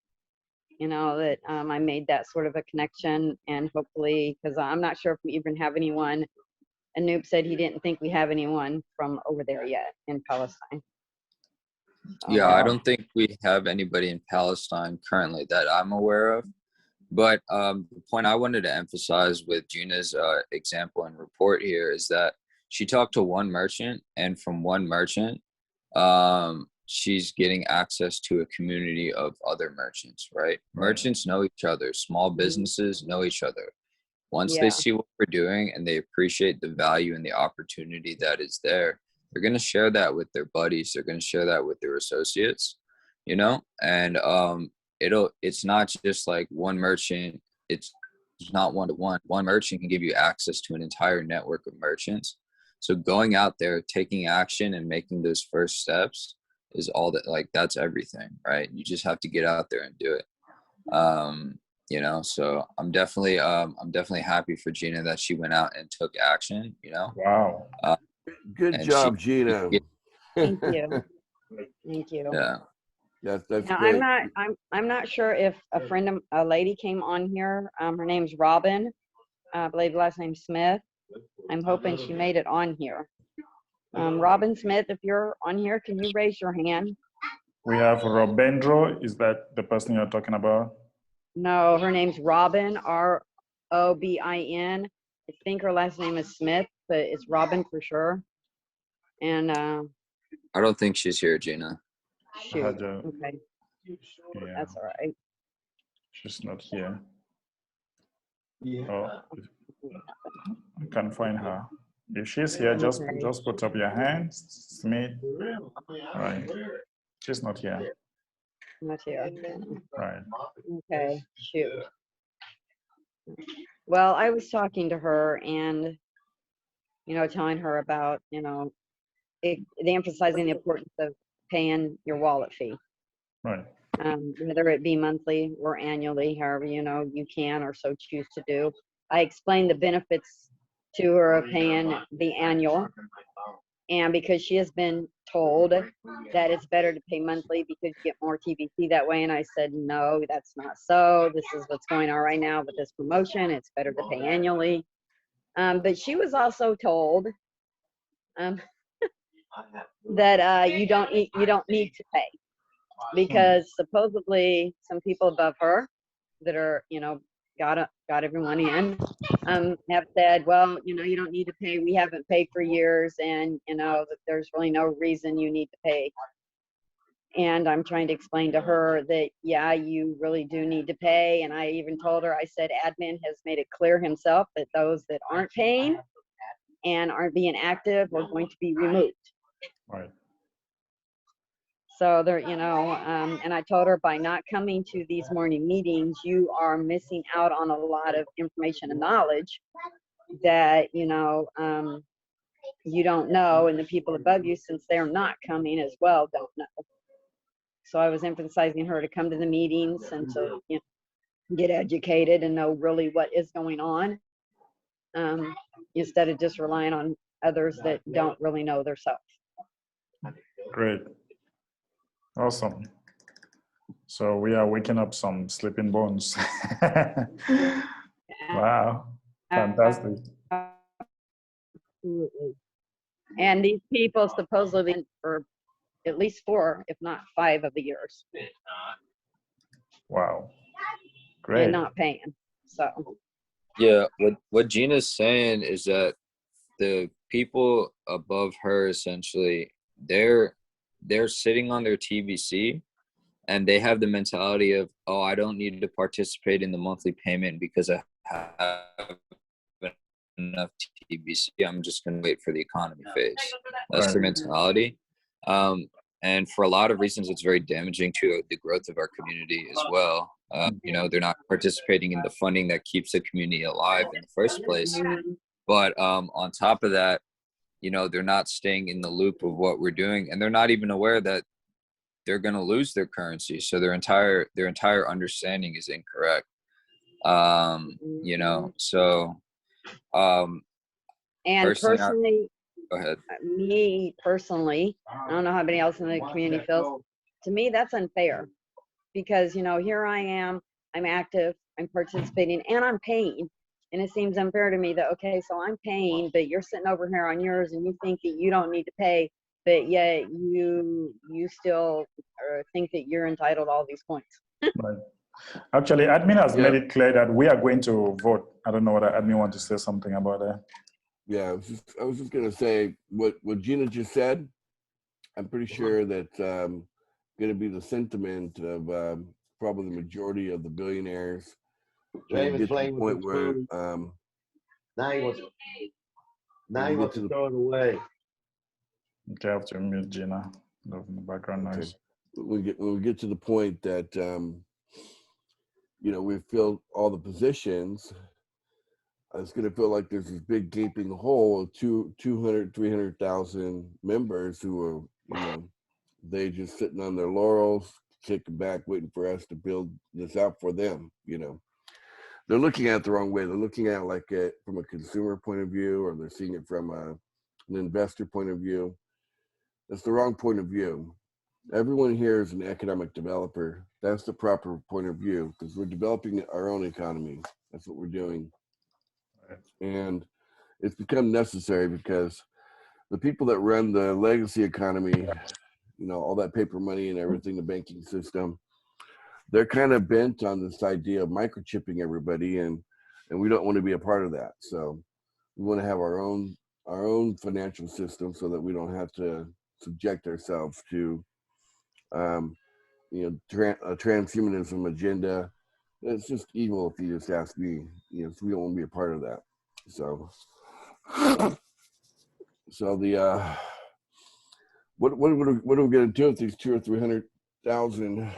that I made that sort of a connection, and hopefully, because I'm not sure if we even have anyone. Anoop said he didn't think we have anyone from over there yet in Palestine. Yeah, I don't think we have anybody in Palestine currently that I'm aware of. But the point I wanted to emphasize with Gina's example and report here is that she talked to one merchant, and from one merchant, she's getting access to a community of other merchants, right? Merchants know each other. Small businesses know each other. Once they Yeah. see what we're doing and they appreciate the value and the opportunity that is there, they're going to share that with their buddies. They're going to share that with their associates, you know, and it's not just like one merchant. It's not one-to-one. One merchant can give you access to an entire network of merchants. So going out there, taking action and making those first steps is all that, like, that's everything, right? You just have to get out there and do it. You know, so I'm definitely happy for Gina that she went out and took action, you know. Wow. Good And job, Gina. Thank you. Thank you. Yeah. That's Now, great. I'm not sure if a lady came on here. Her name's Robin. I believe the last name Smith. I'm hoping she made it on here. Robin Smith, if you're on here, can you raise your hand? We have Robendro. Is that the person you're talking about? No, her name's Robin, Robin. I think her last name is Smith, but it's Robin for sure. And I don't think she's here, Gina. shoot, Haja. okay, Yeah, that's all right. she's not here. Oh, I can't find her. If she's here, just put up your hands, Smith. Right. She's not here. Not here. Right. Okay, shoot. Well, I was talking to her and, you know, telling her about, you know, the emphasizing the importance of paying your wallet fee, Right. whether it be monthly or annually, however, you know, you can or so choose to do. I explained the benefits to her of paying the annual. And because she has been told that it's better to pay monthly because you get more TVC that way. And I said, no, that's not so. This is what's going on right now with this promotion. It's better to pay annually. But she was also told that you don't need to pay, because supposedly some people above her that are, you know, got everyone in, have said, well, you know, you don't need to pay. We haven't paid for years, and you know that there's really no reason you need to pay. And I'm trying to explain to her that, yeah, you really do need to pay. And I even told her, I said, admin has made it clear himself that those that aren't paying and aren't being active are going to be removed. Right. So there, you know, and I told her, by not coming to these morning meetings, you are missing out on a lot of information and knowledge that, you know, you don't know, and the people above you, since they're not coming as well, don't know. So I was emphasizing her to come to the meetings and to, you know, get educated and know really what is going on, instead of just relying on others that don't really know themselves. Great. Awesome. So we are waking up some sleeping bones. Wow. Fantastic. Absolutely. And these people supposedly for at least 4, if not 5 of the years, Wow. and Great. not paying. So Yeah, what Gina's saying is that the people above her, essentially, they're sitting on their TVC, and they have the mentality of, oh, I don't need to participate in the monthly payment because I have enough TVC. I'm just going to wait for the economy phase. That's their mentality. And for a lot of reasons, it's very damaging to the growth of our community as well. You know, they're not participating in the funding that keeps the community alive in the first place. But on top of that, you know, they're not staying in the loop of what we're doing, and they're not even aware that they're going to lose their currency. So their entire understanding is incorrect. You know, so and personally, go ahead. Me personally, I don't know how anybody else in the community feels. To me, that's unfair, because, you know, here I am, I'm active, I'm participating, and I'm paying. And it seems unfair to me that, okay, so I'm paying, but you're sitting over here on yours and you think that you don't need to pay, but yet you still think that you're entitled to all these points. Right. Actually, admin has made it clear that we are going to vote. I don't know whether admin wants to say something about that. Yeah, I was just going to say what Gina just said. I'm pretty sure that's going to be the sentiment of probably the majority of the billionaires. When we James get to the playing with point his where food. Now he wants, now when he we get wants to to the throw it away. Okay, I have to mute Gina. Love the background okay, noise. when we get to the point that you know, we filled all the positions, it's going to feel like there's this big gaping hole of 300,000 members who are, you know, they just sitting on their laurels, kicking back, waiting for us to build this out for them. You know, they're looking at it the wrong way. They're looking at it like from a consumer point of view, or they're seeing it from an investor point of view. That's the wrong point of view. Everyone here is an economic developer. That's the proper point of view, because we're developing our own economy. That's what we're doing. And it's become necessary because the people that run the legacy economy, you know, all that paper money and everything, the banking system, they're kind of bent on this idea of microchipping everybody, and we don't want to be a part of that. So we want to have our own financial system so that we don't have to subject ourselves to you know, a transhumanism agenda. It's just evil, if you just ask me. You know, so we don't want to be a part of that. So so the what are we going to do with these 200,000 or 300,000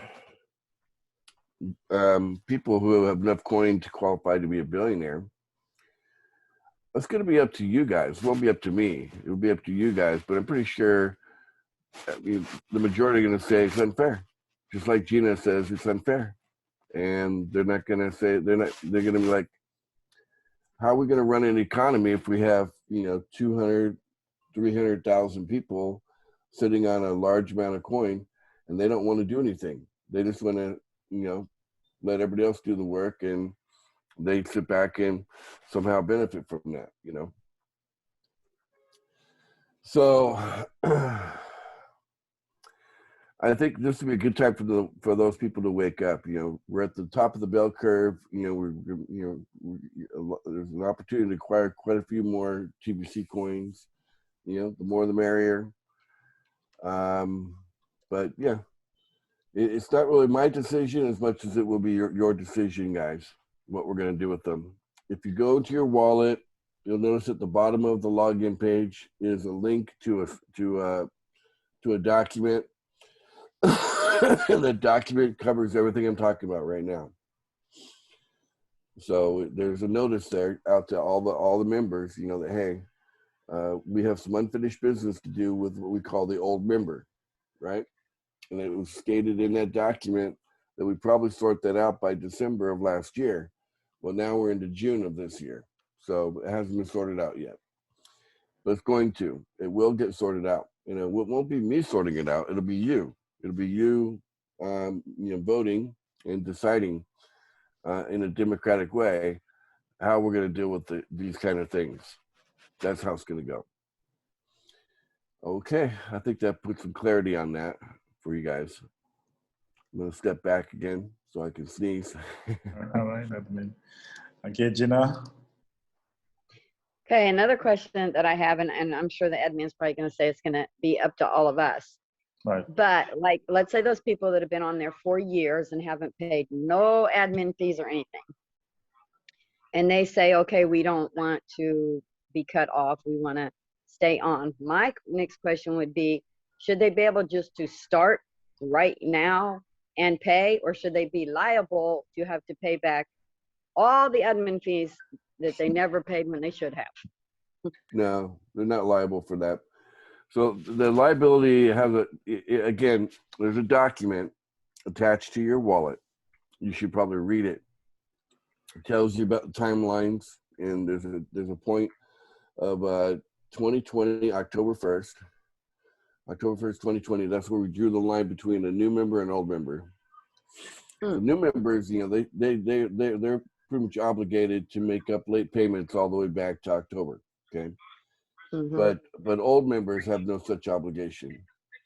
people who have enough coin to qualify to be a billionaire? It's going to be up to you guys. It won't be up to me. It will be up to you guys. But I'm pretty sure, I mean, the majority are going to say it's unfair. Just like Gina says, it's unfair. And they're not going to say, they're going to be like, how are we going to run an economy if we have, you know, 200, 300,000 people sitting on a large amount of coin and they don't want to do anything? They just want to, you know, let everybody else do the work, and they sit back and somehow benefit from that, you know? So I think this would be a good time for those people to wake up. You know, we're at the top of the bell curve. You know, there's an opportunity to acquire quite a few more TBC coins. You know, the more the merrier. But yeah, it's not really my decision as much as it will be your decision, guys, what we're going to do with them. If you go to your wallet, you'll notice at the bottom of the login page is a link to a document. And the document covers everything I'm talking about right now. So there's a notice there out to all the members, you know, that, hey, we have some unfinished business to do with what we call the old member, right? And it was stated in that document that we probably sort that out by December of last year. Well, now we're into June of this year. So it hasn't been sorted out yet. But it's going to. It will get sorted out. And it won't be me sorting it out. It'll be you. It'll be you, you know, voting and deciding in a democratic way how we're going to deal with these kind of things. That's how it's going to go. Okay, I think that puts some clarity on that for you guys. I'm going to step back again so I can sneeze. All right, admin. Okay, Gina. Okay, another question that I have, and I'm sure the admin's probably going to say it's going to be up to all of us. Right. But like, let's say those people that have been on there for years and haven't paid no admin fees or anything. And they say, okay, we don't want to be cut off. We want to stay on. My next question would be, should they be able just to start right now and pay, or should they be liable to have to pay back all the admin fees that they never paid when they should have? No, they're not liable for that. So the liability has again, there's a document attached to your wallet. You should probably read it. It tells you about the timelines, and there's a point of 2020, October 1st, 2020. That's where we drew the line between a new member and old member. The new members, you know, they're pretty much obligated to make up late payments all the way back to October. Okay. Mm-hmm. But old members have no such obligation.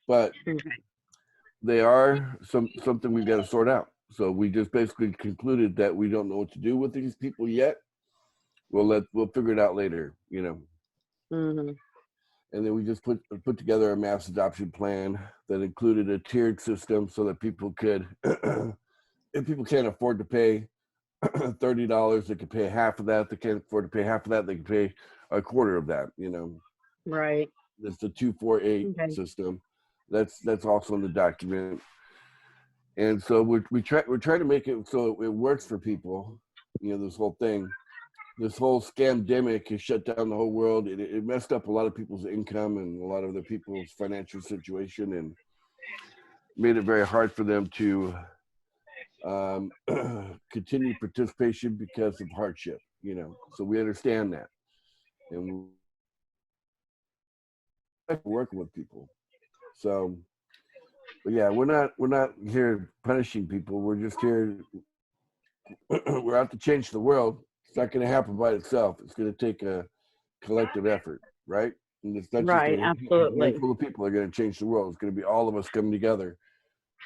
But Okay. they are something we've got to sort out. So we just basically concluded that we don't know what to do with these people yet. We'll figure it out later, you know. Mm-hmm. And then we just put together a mass adoption plan that included a tiered system so that people could, if people can't afford to pay $30, they could pay half of that. If they can't afford to pay half of that, they could pay a quarter of that, you know. Right. It's the 248 Okay. system. That's also in the document. And so we're trying to make it so it works for people, you know, this whole thing. This whole scamdemic has shut down the whole world. It messed up a lot of people's income and a lot of other people's financial situation and made it very hard for them to continue participation because of hardship, you know. So we understand that. And we're working with people. So, but yeah, we're not here punishing people. We're just here, we're out to change the world. It's not going to happen by itself. It's going to take a collective effort, right? And it's not Right, just a absolutely. handful of people are going to change the world. It's going to be all of us coming together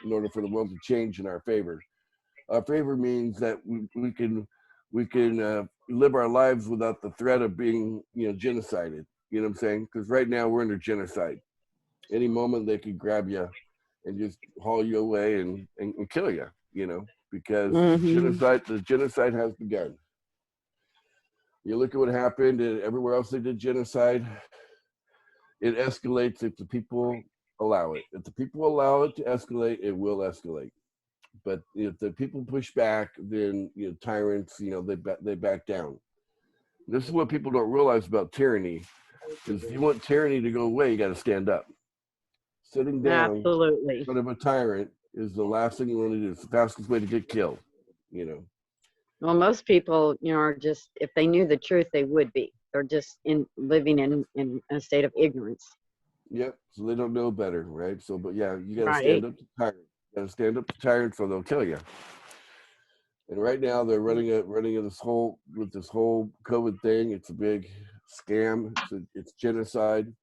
in order for the world to change in our favor. Our favor means that we can live our lives without the threat of being, you know, genocided. You know what I'm saying? Because right now we're under genocide. Any moment they could grab you and just haul you away and kill you. You know, because the genocide has begun. You look at what happened and everywhere else they did genocide, it escalates if the people allow it. If the people allow it to escalate, it will escalate. But if the people push back, then, you know, tyrants, you know, they back down. This is what people don't realize about tyranny, is if you want tyranny to go away, you got to stand up. Sitting down Absolutely. in front of a tyrant is the last thing you want to do. It's the fastest way to get killed, you know. Well, most people, you know, are just, if they knew the truth, they would be. They're just living in a state of ignorance. Yep. So they don't know better, right? So, but yeah, you got to Right. stand up to tyrants. You got to stand up to tyrants, or they'll kill you. And right now they're running this whole COVID thing. It's a big scam. It's genocide.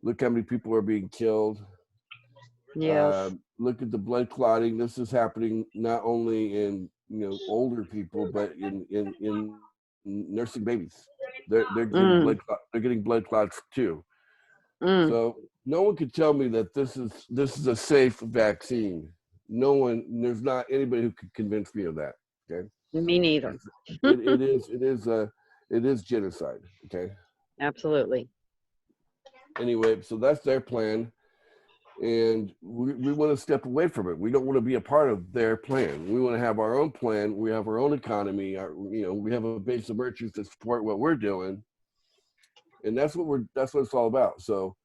Look how many people are being killed. Yes. Look at the blood clotting. This is happening not only in, you know, older people, but in nursing babies. They're getting blood clots too. So no one could tell me that this is a safe vaccine. No one. There's not anybody who could convince me of that. Okay. Me neither. It is genocide. Okay. Absolutely. Anyway, so that's their plan. And we want to step away from it. We don't want to be a part of their plan. We want to have our own plan. We have our own economy. You know, we have a base of merchants that support what we're doing, and that's what it's all about. So,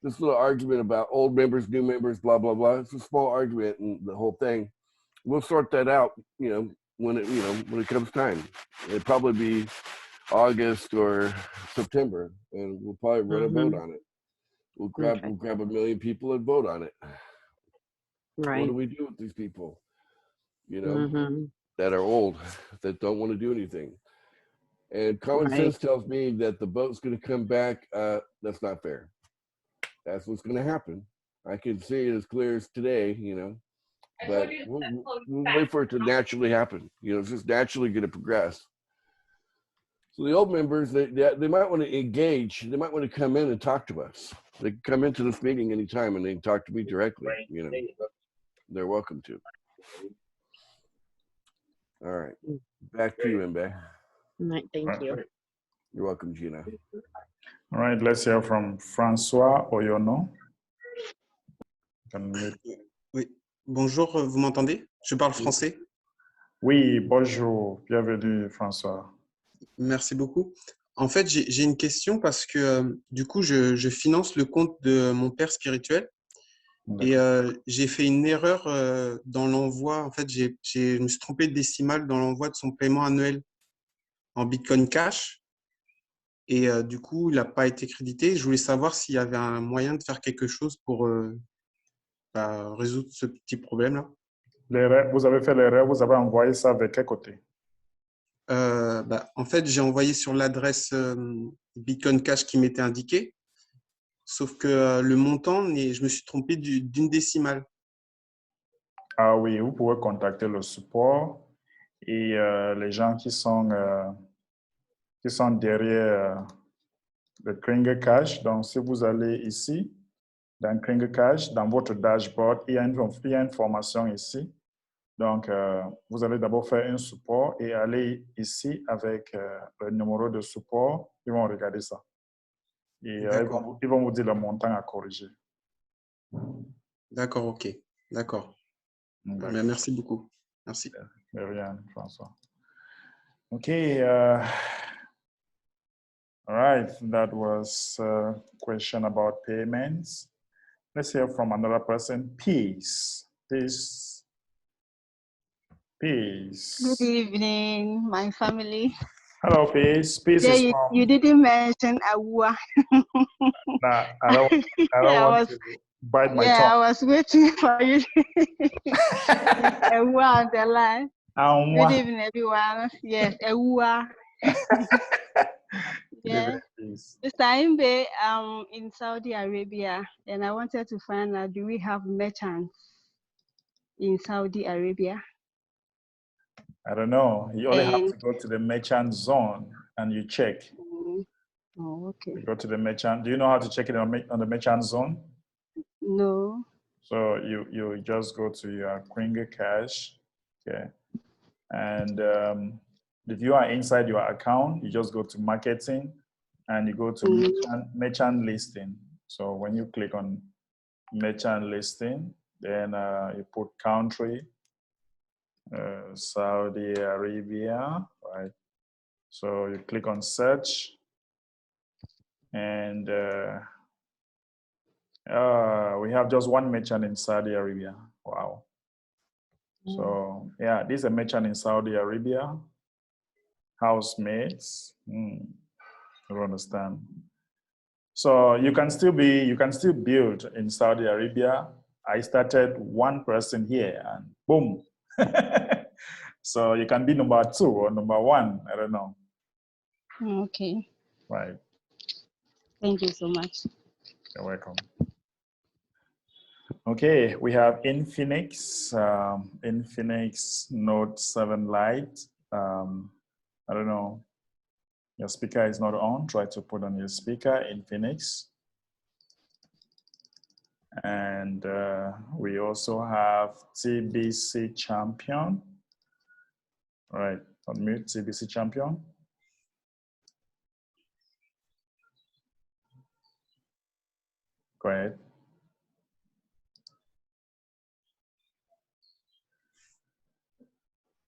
this little argument about old members, new members, blah blah blah. It's a small argument, and the whole thing. We'll sort that out. You know, when it comes time. It'll probably be August or September, and we'll probably run a vote on it. We'll grab 1 million people and vote on it. Right. What do we do with these people, you know, that are old, that don't want to do anything? And common sense tells me that the boat's going to come back. That's not fair. That's what's going to happen. I can see it as clear as today, you know, but we'll wait for it to naturally happen. You know, it's just naturally going to progress. So the old members, they might want to engage. They might want to come in and talk to us. They can come into this meeting anytime and they can talk to me directly. You know, they're welcome to. All right, back to you, Mbe. Right, thank you. You're welcome, Gina. All right, let's hear from François Oyono. Oui, bonjour, vous m'entendez? Je parle français. Oui, bonjour, bienvenue François. Merci beaucoup. En fait, j'ai une question parce que du coup, je finance le compte de mon père spirituel et j'ai fait une erreur dans l'envoi. En fait, je me suis trompé de décimale dans l'envoi de son paiement annuel en Bitcoin Cash et du coup, il n'a pas été crédité. Je voulais savoir s'il y avait un moyen de faire quelque chose pour résoudre ce petit problème-là. Vous avez fait l'erreur, vous avez envoyé ça avec quel côté? En fait, j'ai envoyé sur l'adresse Bitcoin Cash qui m'était indiquée, sauf que le montant, je me suis trompé d'une décimale. Ah oui, vous pouvez contacter le support et les gens qui sont derrière le Kringer Cash. Donc, si vous allez ici, dans Kringer Cash, dans votre dashboard, il y a une formation ici. Donc, vous allez d'abord faire un support et aller ici avec le numéro de support. Ils vont regarder ça. Et D'accord. ils vont vous dire le montant à corriger. D'accord, ok. D'accord. D'accord. Bien, merci beaucoup. Merci. De rien, François. Ok. All right. That was a question about payments. Let's hear from another person. Peace. Peace. Peace. Good evening, my family. Hello, Peace. Peace Yeah, is you, from. you didn't mention Awa. Nah, I don't want to bite my tongue. I was waiting for you. Awa on the line. Good evening, everyone. Yes, Awa. Yeah. Mr. Imbe, in Saudi Arabia, and I wanted to find out, do we have merchants in Saudi Arabia? I don't know. You only have to go to the merchant zone and you check. Oh, okay. You go to the merchant. Do you know how to check it on the merchant zone? No. So you just go to your Kringer Cash, okay, and if you are inside your account, you just go to marketing, and you go to merchant listing. So when you click on merchant listing, then you put country, Saudi Arabia, right? So you click on search, and we have just one merchant in Saudi Arabia. Wow. So yeah, this is a merchant in Saudi Arabia. Housemates. I don't understand. So you can still build in Saudi Arabia. I started one person here and boom. So you can be number 2 or number 1. I don't know. Okay. Right. Thank you so much. You're welcome. Okay, we have Infinix Note 7 Lite. I don't know. Your speaker is not on. Try to put on your speaker, Infinix. And we also have TBC Champion. All right, unmute TBC Champion. Go ahead.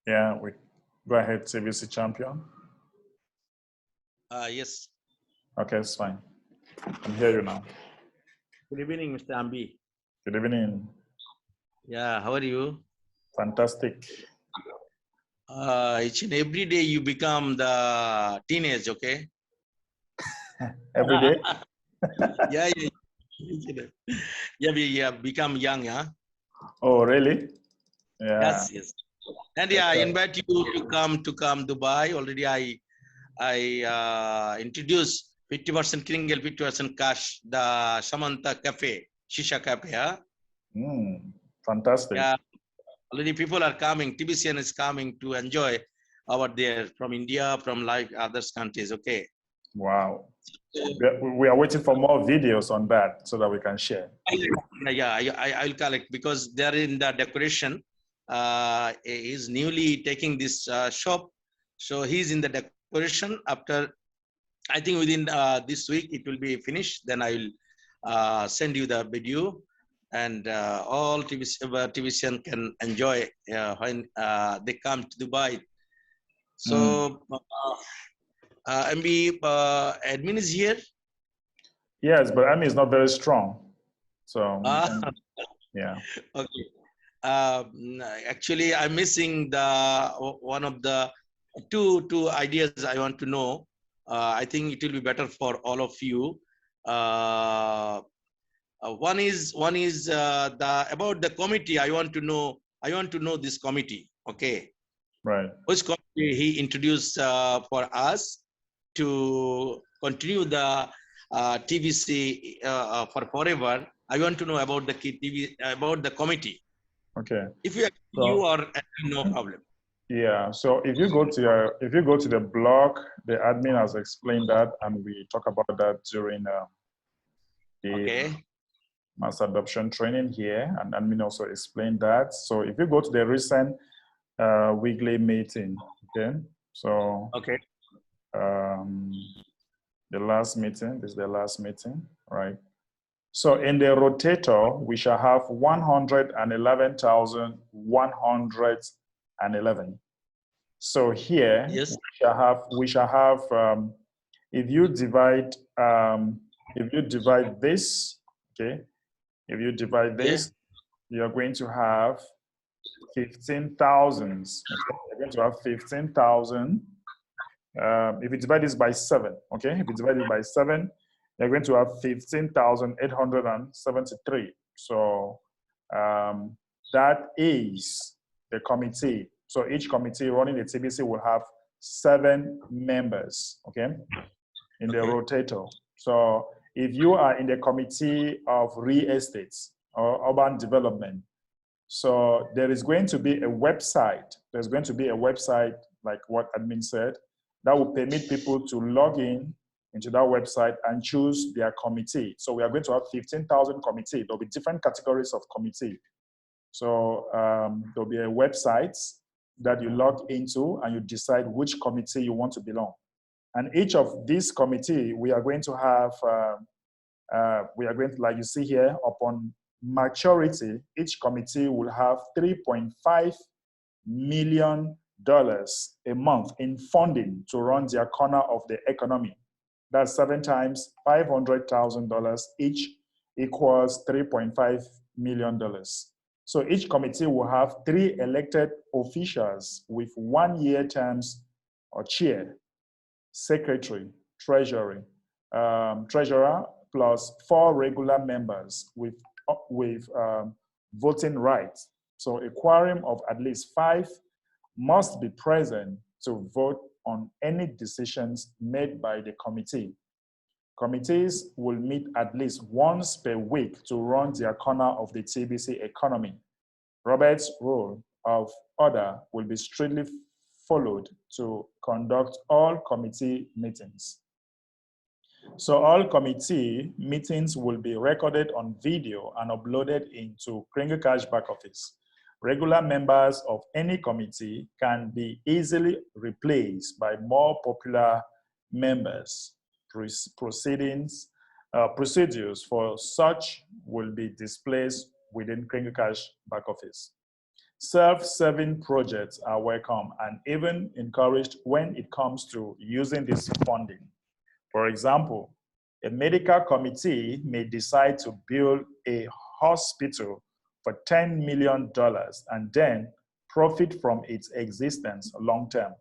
Yeah, go ahead, TBC Champion. Yes. Okay, it's fine. I can hear you now. Good evening, Mr. Ambi. Good evening. Yeah, how are you? Fantastic. Each and every day you become the teenage, okay? Every day? Yeah. Yeah, we become young, yeah? Oh, really? Yeah. Yes. And yeah, I invite you to come Dubai. Already I introduced 50% Kringle, 50% cash, the Samantha Cafe, Shisha Cafe, yeah? Fantastic. Yeah, already people are coming. TBCN is coming to enjoy over there from India, from like other countries, okay? Wow. We are waiting for more videos on that so that we can share. Yeah, I'll collect because they're in the decoration. He's newly taking this shop. So he's in the decoration. After, I think within this week, it will be finished. Then I will send you the video and all TVCN can enjoy when they come to Dubai. So MB admin is here. Yes, but Ami is not very strong. So yeah. Okay. Actually, I'm missing the one of the two ideas I want to know. I think it will be better for all of you. One is the about the committee. I want to know this committee. Okay. Right. Which committee he introduced for us to continue the TVC for forever. I want to know about the TV, about the committee. Okay. If you are no problem. Yeah, so if you go to the blog, the admin has explained that, and we talk about that during the Okay. mass adoption training here, and admin also explained that. So if you go to the recent weekly meeting, okay, so Okay. The last meeting, this is the last meeting, right? So in the rotator, we shall have 111,111. So here Yes. we shall have if you divide this, okay, if you divide Yeah. this, you're going to have 15,000. Okay? You're going to have 15,000. If you divide this by 7, okay, if you divide it by 7, you're going to have 15,873. So that is the committee. So each committee running the TBC will have 7 members, okay, in the rotator. So if you are in the committee of real estate or urban development, so there is going to be a website. There's going to be a website, like what admin said, that will permit people to log in into that website and choose their committee. So we are going to have 15,000 committee. There'll be different categories of committee. So there'll be a website that you log into and you decide which committee you want to belong. And each of these committee, we are going to have, like you see here, upon maturity, each committee will have $3.5 million a month in funding to run their corner of the economy. That's 7 times $500,000 each equals $3.5 million. So each committee will have 3 elected officials with 1-year terms or chair, secretary, treasurer, plus 4 regular members with voting rights. So a quorum of at least 5 must be present to vote on any decisions made by the committee. Committees will meet at least once per week to run their corner of the TBC economy. Robert's rule of order will be strictly followed to conduct all committee meetings. So all committee meetings will be recorded on video and uploaded into Kringle Cash back office. Regular members of any committee can be easily replaced by more popular members. Procedures for such will be displayed within Kringle Cash back office. Self-serving projects are welcome and even encouraged when it comes to using this funding. For example, a medical committee may decide to build a hospital for $10 million and then profit from its existence long term.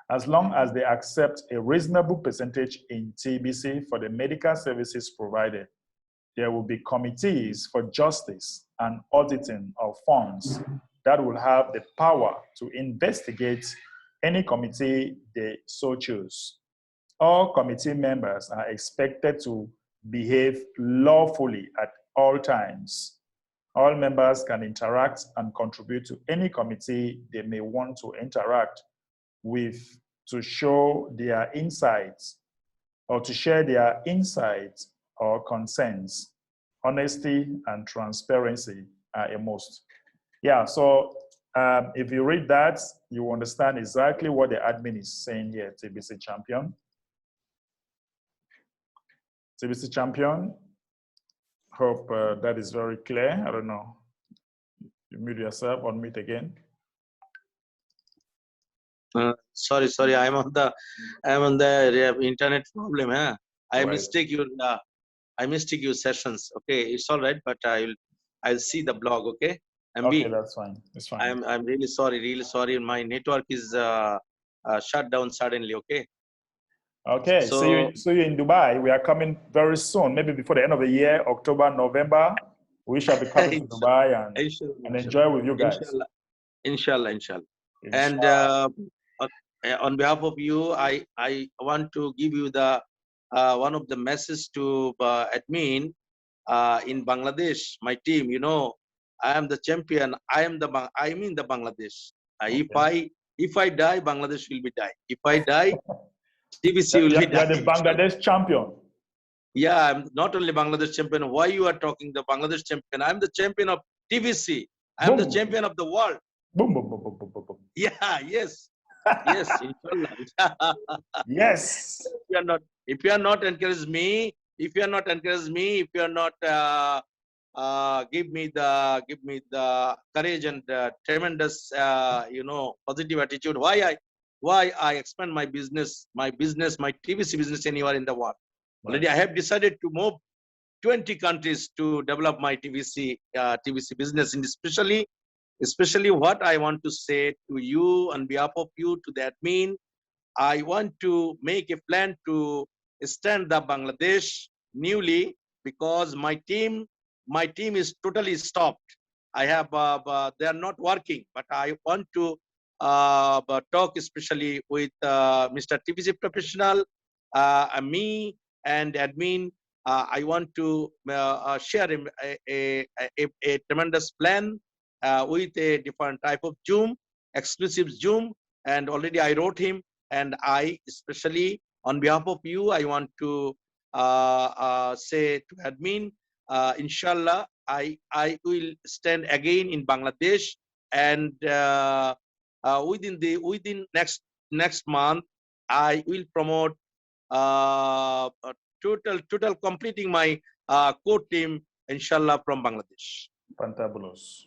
As long as they accept a reasonable percentage in TBC for the medical services provided, there will be committees for justice and auditing of funds that will have the power to investigate any committee they so choose. All committee members are expected to behave lawfully at all times. All members can interact and contribute to any committee they may want to interact with to show their insights or to share their insights or concerns. Honesty and transparency are a must. Yeah, so if you read that, you understand exactly what the admin is saying here, TBC champion. TBC champion, hope that is very clear. I don't know. You mute yourself, unmute again. Sorry. I'm on the internet problem. Huh? I mistake your sessions. Okay, it's all right, but I'll see the blog. Okay. MB. Okay, that's fine. It's fine. I'm really sorry. My network is shut down suddenly. Okay. Okay, so see you in Dubai. We are coming very soon, maybe before the end of the year, October, November. We shall be coming to Dubai and enjoy with you guys. Inshallah. And on behalf of you, I want to give you the one of the message to admin in Bangladesh. My team, I am the champion. I'm in the Bangladesh. Okay. If I If I die, Bangladesh will be die. If I die, TBC will You be are the die. Bangladesh champion. Yeah, I'm not only Bangladesh champion. Why you are talking the Bangladesh champion? I'm the champion of TBC. I'm the Boom. champion of the world. Boom, boom, boom, boom, boom, boom, boom. Yeah, yes. Yes, inshallah. Yes. If you are not encourage me, if you are not give me the courage and tremendous positive attitude, why I expand my business, my TVC business anywhere in the world. Already I have decided to move 20 countries to develop my TVC business, and especially what I want to say to you on behalf of you, to the admin, I want to make a plan to stand up Bangladesh newly, because my team is totally stopped. I have they are not working, but I want to talk especially with Mr. TVC professional, me and admin. I want to share a tremendous plan with a different type of Zoom, exclusive Zoom, and already I wrote him. And I, especially on behalf of you, I want to say to admin, inshallah, I will stand again in Bangladesh, and within next month, I will promote total completing my core team, inshallah, from Bangladesh. Fantabulous.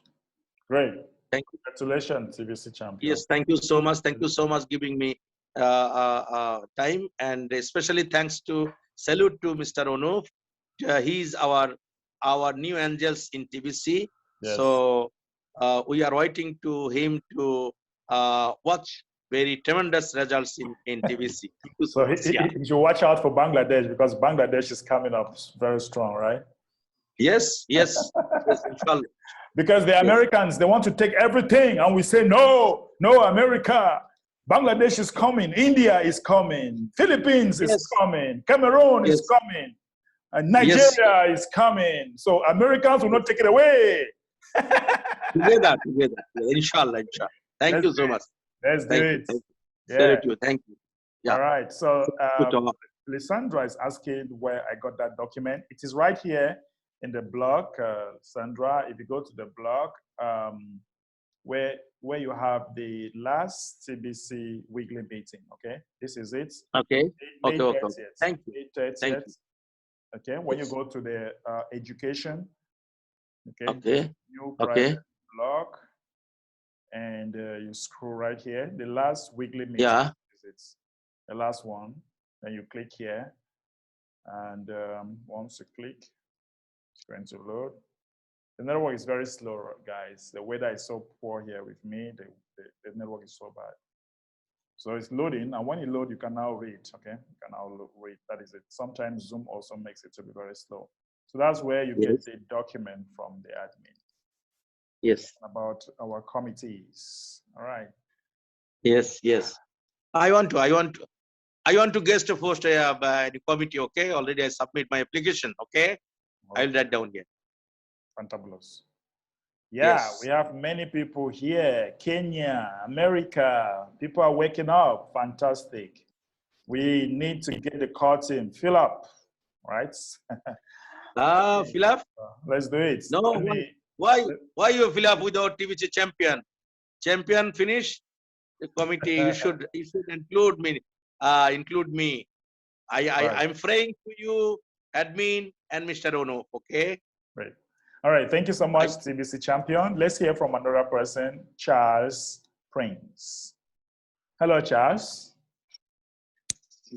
Great. Thank you. Congratulations, TVC champion. Yes, thank you so much. Thank you so much giving me time, and especially thanks to salute to Mr. Onup. He's our new angels in TBC. Yes. So we are waiting to him to watch very tremendous results in TBC. Thank you so much. Yeah. You should watch out for Bangladesh, because Bangladesh is coming up very strong, right? Yes, inshallah. Because the Americans, they want to take everything, and we say, no, America. Bangladesh is coming, India is coming, Philippines is coming, Cameroon is coming, and Nigeria is coming. So Americans will not take it away. Together, inshallah. Thank you so much. Let's do it. Thank you. Yeah. All right. So Lysandra is asking where I got that document. It is right here in the blog, Sandra. If you go to the blog, where you have the last TBC weekly meeting, okay? This is it. Okay. May 30th. Thank you. May 30th. Okay, when you go to the education, okay, new private blog, and you scroll right here, the last weekly meeting is it. The last one, then you click here, and once you click, it's going to load. The network is very slow, guys. The weather is so poor here with me. The network is so bad. So it's loading, and when you load, you can now read, okay? You can now read, that is it. Sometimes Zoom also makes it to be very slow. So that's where you get the document from the admin. Yes. About our committees, all right? Yes. I want to guest host the committee, okay? Already I submit my application, okay? I'll write down here. Fantabulous. Yeah, we have many people here. Kenya, America, people are waking up. Fantastic. We need to get the core team. Fill up, right? Fill up? Let's do it. No, why you fill up without TVC champion? Champion finish? The committee, you should include me. I'm praying to you, admin and Mr. Ono, okay? Great. All right, thank you so much, TBC champion. Let's hear from another person, Charles Prince. Hello, Charles.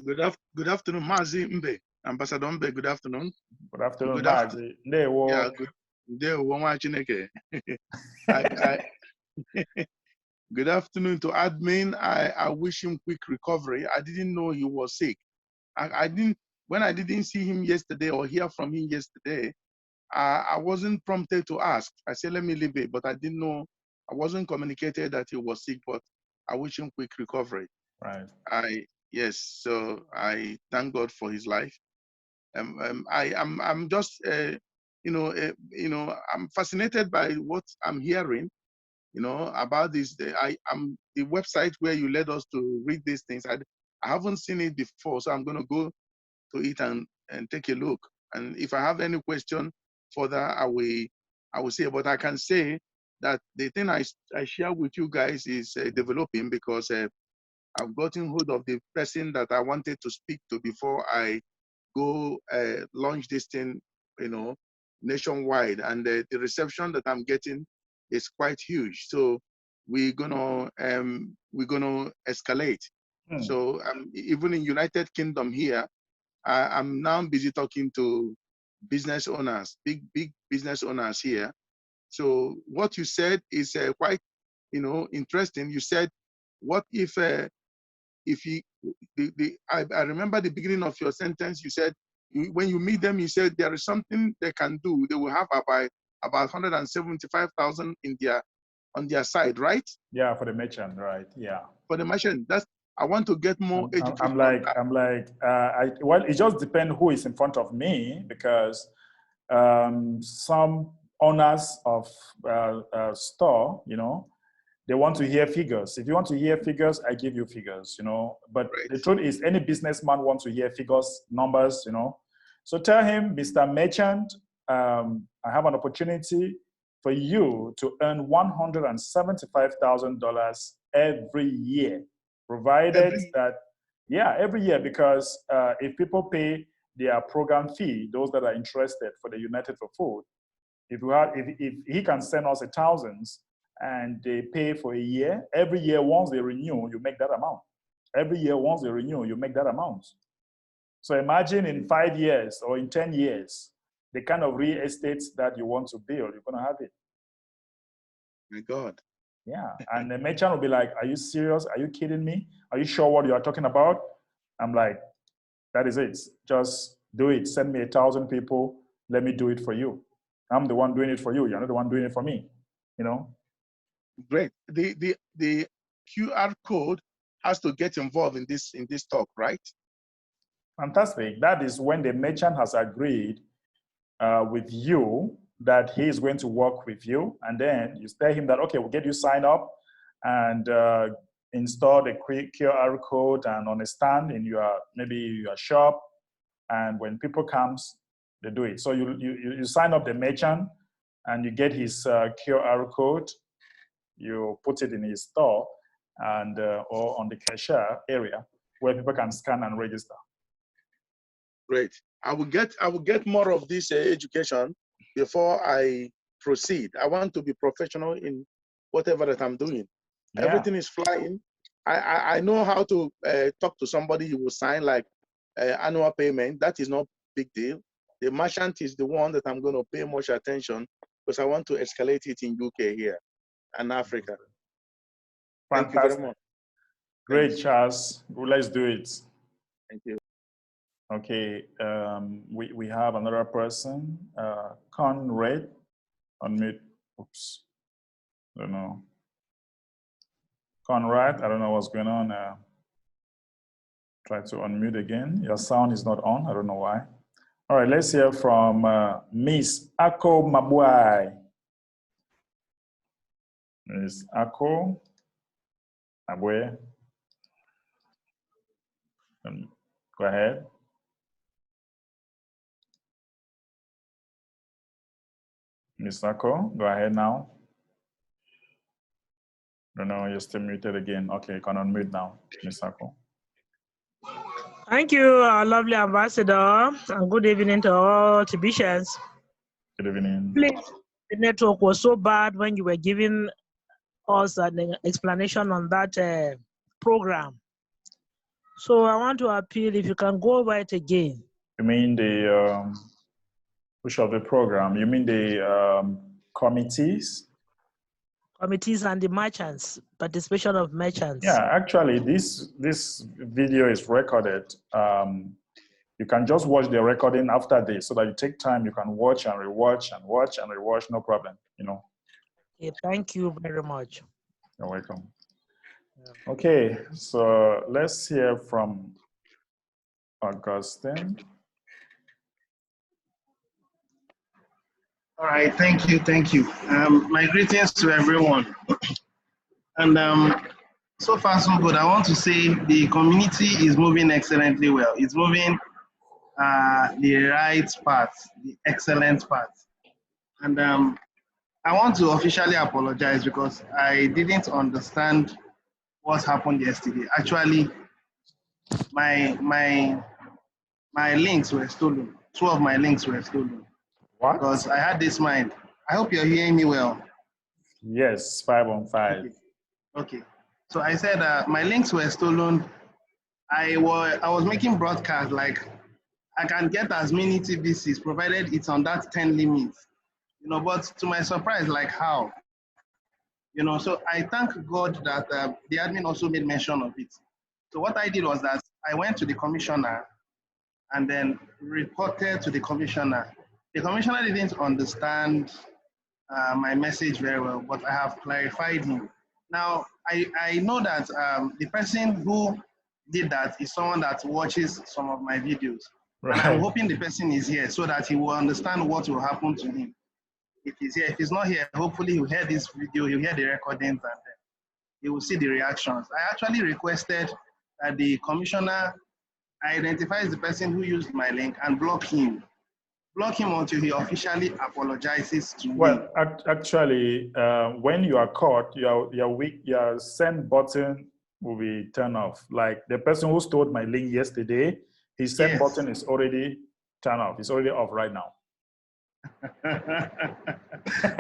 Good afternoon, Mazi Mbe, Ambassador Mbe. Good afternoon. Good afternoon, Mazi. Yeah, good afternoon to admin. I wish him quick recovery. I didn't know he was sick. When I didn't see him yesterday or hear from him yesterday, I wasn't prompted to ask. I said, let me leave it, but I didn't know, I wasn't communicated that he was sick, but I wish him quick recovery. Right. So I thank God for his life. I'm just, I'm fascinated by what I'm hearing. you know, about this. I'm the website where you led us to read these things. I haven't seen it before, so I'm going to go to it and take a look. And if I have any question further, I will say. But I can say that the thing I share with you guys is developing, because I've gotten hold of the person that I wanted to speak to before I go launch this thing, you know, nationwide. And the reception that I'm getting is quite huge. So we're gonna escalate. So even in United Kingdom here, I'm now busy talking to business owners, big business owners here. So what you said is quite, you know, interesting. You said, what if you, I remember the beginning of your sentence. You said when you meet them, you said there is something they can do. They will have about 175,000 in on their side, right? Yeah, for the merchant, right? Yeah. For the merchant, that's. I want to get more education. I'm like, well, it just depends who is in front of me, because some owners of store, you know, they want to hear figures. If you want to hear figures, I give you figures, you know. But the truth is, any businessman wants to hear figures, numbers, you know. So tell him, Mr. Merchant, I have an opportunity for you to earn $175,000 every year, provided that, yeah, every year, because if people pay their program fee, those that are interested for the United for Food, if he can send us $1,000 and they pay for a year, every year once they renew, you make that amount. Every year once they renew, you make that amount. So imagine in 5 years or in 10 years, the kind of real estate that you want to build, you're gonna have it. My God. Yeah, and the merchant will be like, are you serious? Are you kidding me? Are you sure what you are talking about? I'm like, that is it. Just do it. Send me 1,000 people. Let me do it for you. I'm the one doing it for you. You're not the one doing it for me, you know? Great. The QR code has to get involved in this talk, right? Fantastic. That is when the merchant has agreed with you that he is going to work with you, and then you tell him that, okay, we'll get you signed up and install the QR code and on a stand in maybe your shop, and when people comes, they do it. So you sign up the merchant and you get his QR code, you put it in his store and or on the cashier area where people can scan and register. Great. I will get more of this education before I proceed. I want to be professional in whatever that I'm doing. Yeah. Everything is flying. I know how to talk to somebody who will sign like annual payment. That is not big deal. The merchant is the one that I'm going to pay much attention, because I want to escalate it in UK here and Africa. Fantastic. Thank you very much. Great, thanks. Charles. Well, let's do it. Thank you. Okay, we have another person, Conrad, unmute. Oops, I don't know. Conrad, I don't know what's going on. Try to unmute again. Your sound is not on. I don't know why. All right, let's hear from Miss Ako Mabwai. Miss Ako Mabwai. Go ahead. Miss Ako, go ahead now. No, you're still muted again. Okay, you can unmute now, Miss Ako. Thank you, lovely ambassador, and good evening to all Tibetians. Good evening. Please, the network was so bad when you were giving us an explanation on that program. So I want to appeal if you can go over it again. You mean the which of the program? You mean the committees? Committees and the merchants, participation of merchants. Yeah, actually, this video is recorded. You can just watch the recording after this, so that you take time. You can watch and rewatch and watch and rewatch. No problem. You know. Okay, thank you very much. You're welcome. Yeah. Okay, so let's hear from Augustine. All right, thank you, thank you. My greetings to everyone. And so far, so good. I want to say the community is moving excellently well. It's moving the right path, the excellent path. And I want to officially apologize because I didn't understand what happened yesterday. Actually, my links were stolen. 2 of my links were stolen. What? Because I had this mind. I hope you're hearing me well. Yes, 5 on 5. Okay. So I said my links were stolen. I was making broadcasts like I can get as many TVCs provided it's on that 10 limit. You know, but to my surprise, like how? You know, so I thank God that the admin also made mention of it. So what I did was that I went to the commissioner and then reported to the commissioner. The commissioner didn't understand my message very well, but I have clarified him. Now, I know that the person who did that is someone that watches some of my videos. Right. And I'm hoping the person is here so that he will understand what will happen to him. If he's here, if he's not here, hopefully he'll hear this video, he'll hear the recordings, and then he will see the reactions. I actually requested that the commissioner identifies the person who used my link and block him. Block him until he officially apologizes to me. Well, actually, when you are caught, your send button will be turned off. Like the person who stole my link yesterday, his send button is already turned off. It's already off right now.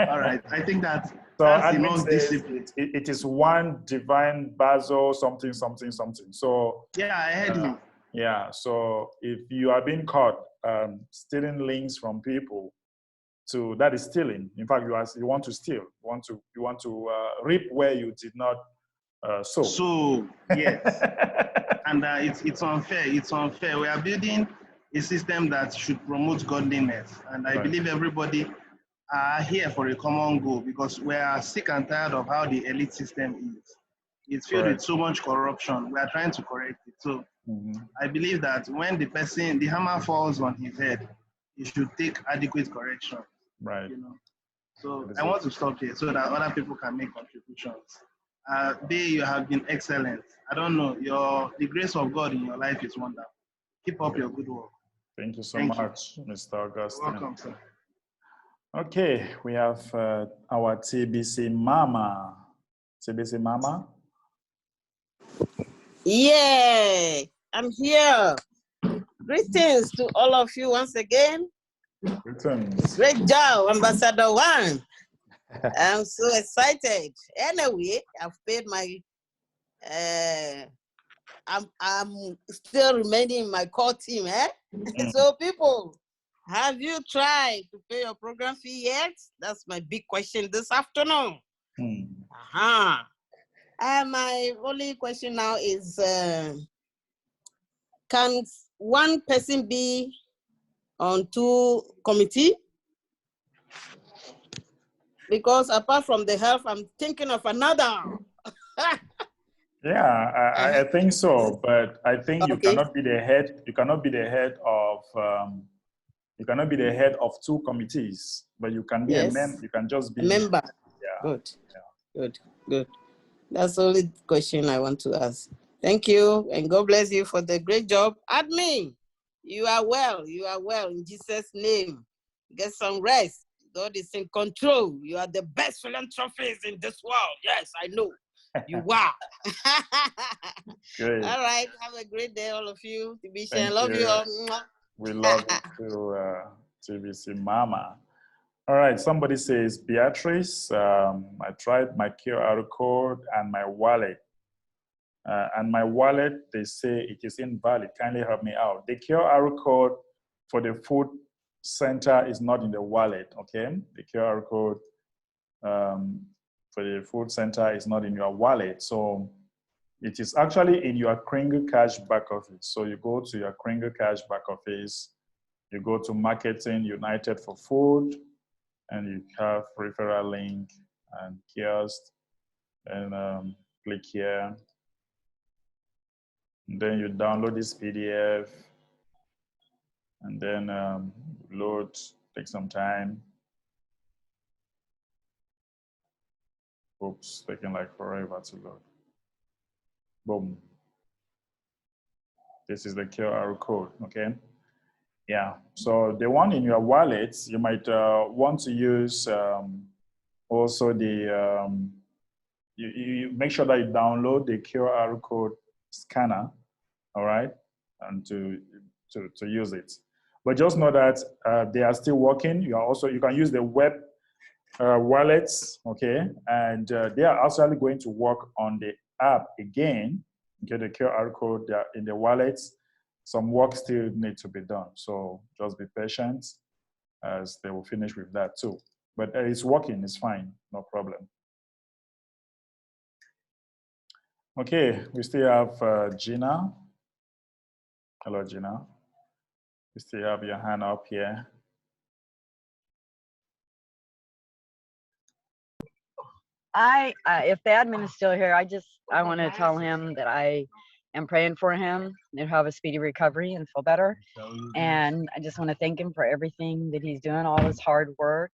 All right, I think that's admin enough says discipline. it is one divine basil something. So yeah, I heard him. Yeah, so if you are being caught stealing links from people, that is stealing. In fact, you want to steal. You want to reap where you did not sow. So yes, and it's unfair. It's unfair. We are building a system that should promote godliness, and I believe everybody are here for a common goal because we are sick and tired of how the elite system is. It's filled with so much corruption. We are trying to correct it. So I believe that when the hammer falls on his head, he should take adequate correction. Right. You know. So I want to stop here so that other people can make contributions. You have been excellent. I don't know, the grace of God in your life is wonderful. Keep up your good work. Thank you so much, Mr. Augustine. You're welcome, sir. Okay, we have our TBC Mama. TBC Mama? Yeah, I'm here. Greetings to all of you once again. Greetings. Great job, Ambassador One. I'm so excited. Anyway, I've paid my, I'm still remaining in my core team, eh? So people, have you tried to pay your program fee yet? That's my big question this afternoon. My only question now is, can one person be on 2 committees? Because apart from the health, I'm thinking of another. Yeah, I think so, but I think you cannot be the head. You cannot be the head of. You cannot be the head of 2 committees, but you can be a member. You can just be a member. Yeah. Good. That's the only question I want to ask. Thank you, and God bless you for the great job. Admin, you are well. You are well in Jesus' name. Get some rest. God is in control. You are the best philanthropist in this world. Yes, I know. You are. Great. All right. Have a great day, all of you. Thank I love you all. We love you too, TBC Mama. All right. Somebody says, Beatrice, I tried my QR code and my wallet. They say it is invalid. Kindly help me out. The QR code for the food center is not in the wallet, okay? The QR code for the food center is not in your wallet. So it is actually in your Kringle Cash back office. So you go to your Kringle Cash back office, you go to Marketing United for Food, and you have referral link and kiosk, and click here. And then you download this PDF, and then load, take some time. Oops, taking like forever to load. Boom. This is the QR code, okay? Yeah, so the one in your wallet, you might want to use also the, you make sure that you download the QR code scanner, all right, and to use it. But just know that they are still working. You can use the web wallets, okay, and they are actually going to work on the app again. Okay, the QR code in the wallets. Some work still need to be done, so just be patient as they will finish with that too. But it's working, it's fine, no problem. Okay, we still have Gina. Hello, Gina. You still have your hand up here. If the admin is still here, I want to tell him that I am praying for him to have a speedy recovery and feel better. And I just want to thank him for everything that he's doing, all his hard work.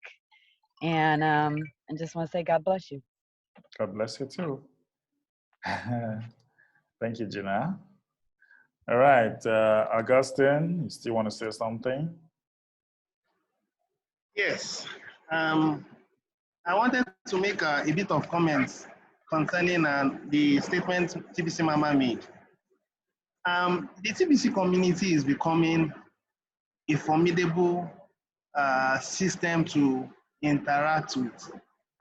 And I just want to say, God bless you. God bless you too. Thank you, Gina. All right, Augustine, you still want to say something? Yes. I wanted to make a bit of comments concerning the statement TBC Mama made. The TBC community is becoming a formidable system to interact with.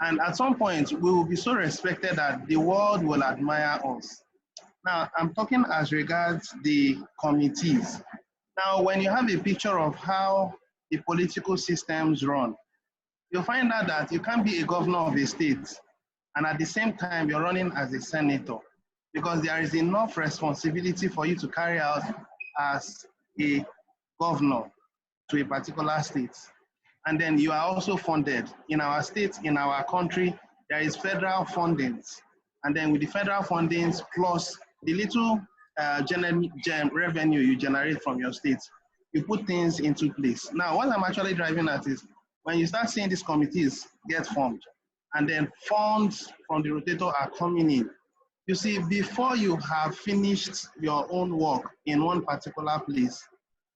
And at some point, we will be so respected that the world will admire us. Now, I'm talking as regards the committees. Now, when you have a picture of how the political systems run, you'll find out that you can't be a governor of a state and at the same time you're running as a senator, because there is enough responsibility for you to carry out as a governor to a particular state. And then you are also funded. In our state, in our country, there is federal fundings. And then with the federal fundings plus the little revenue you generate from your state, you put things into place. Now, what I'm actually driving at is when you start seeing these committees get formed and then funds from the rotator are coming in, you see, before you have finished your own work in one particular place,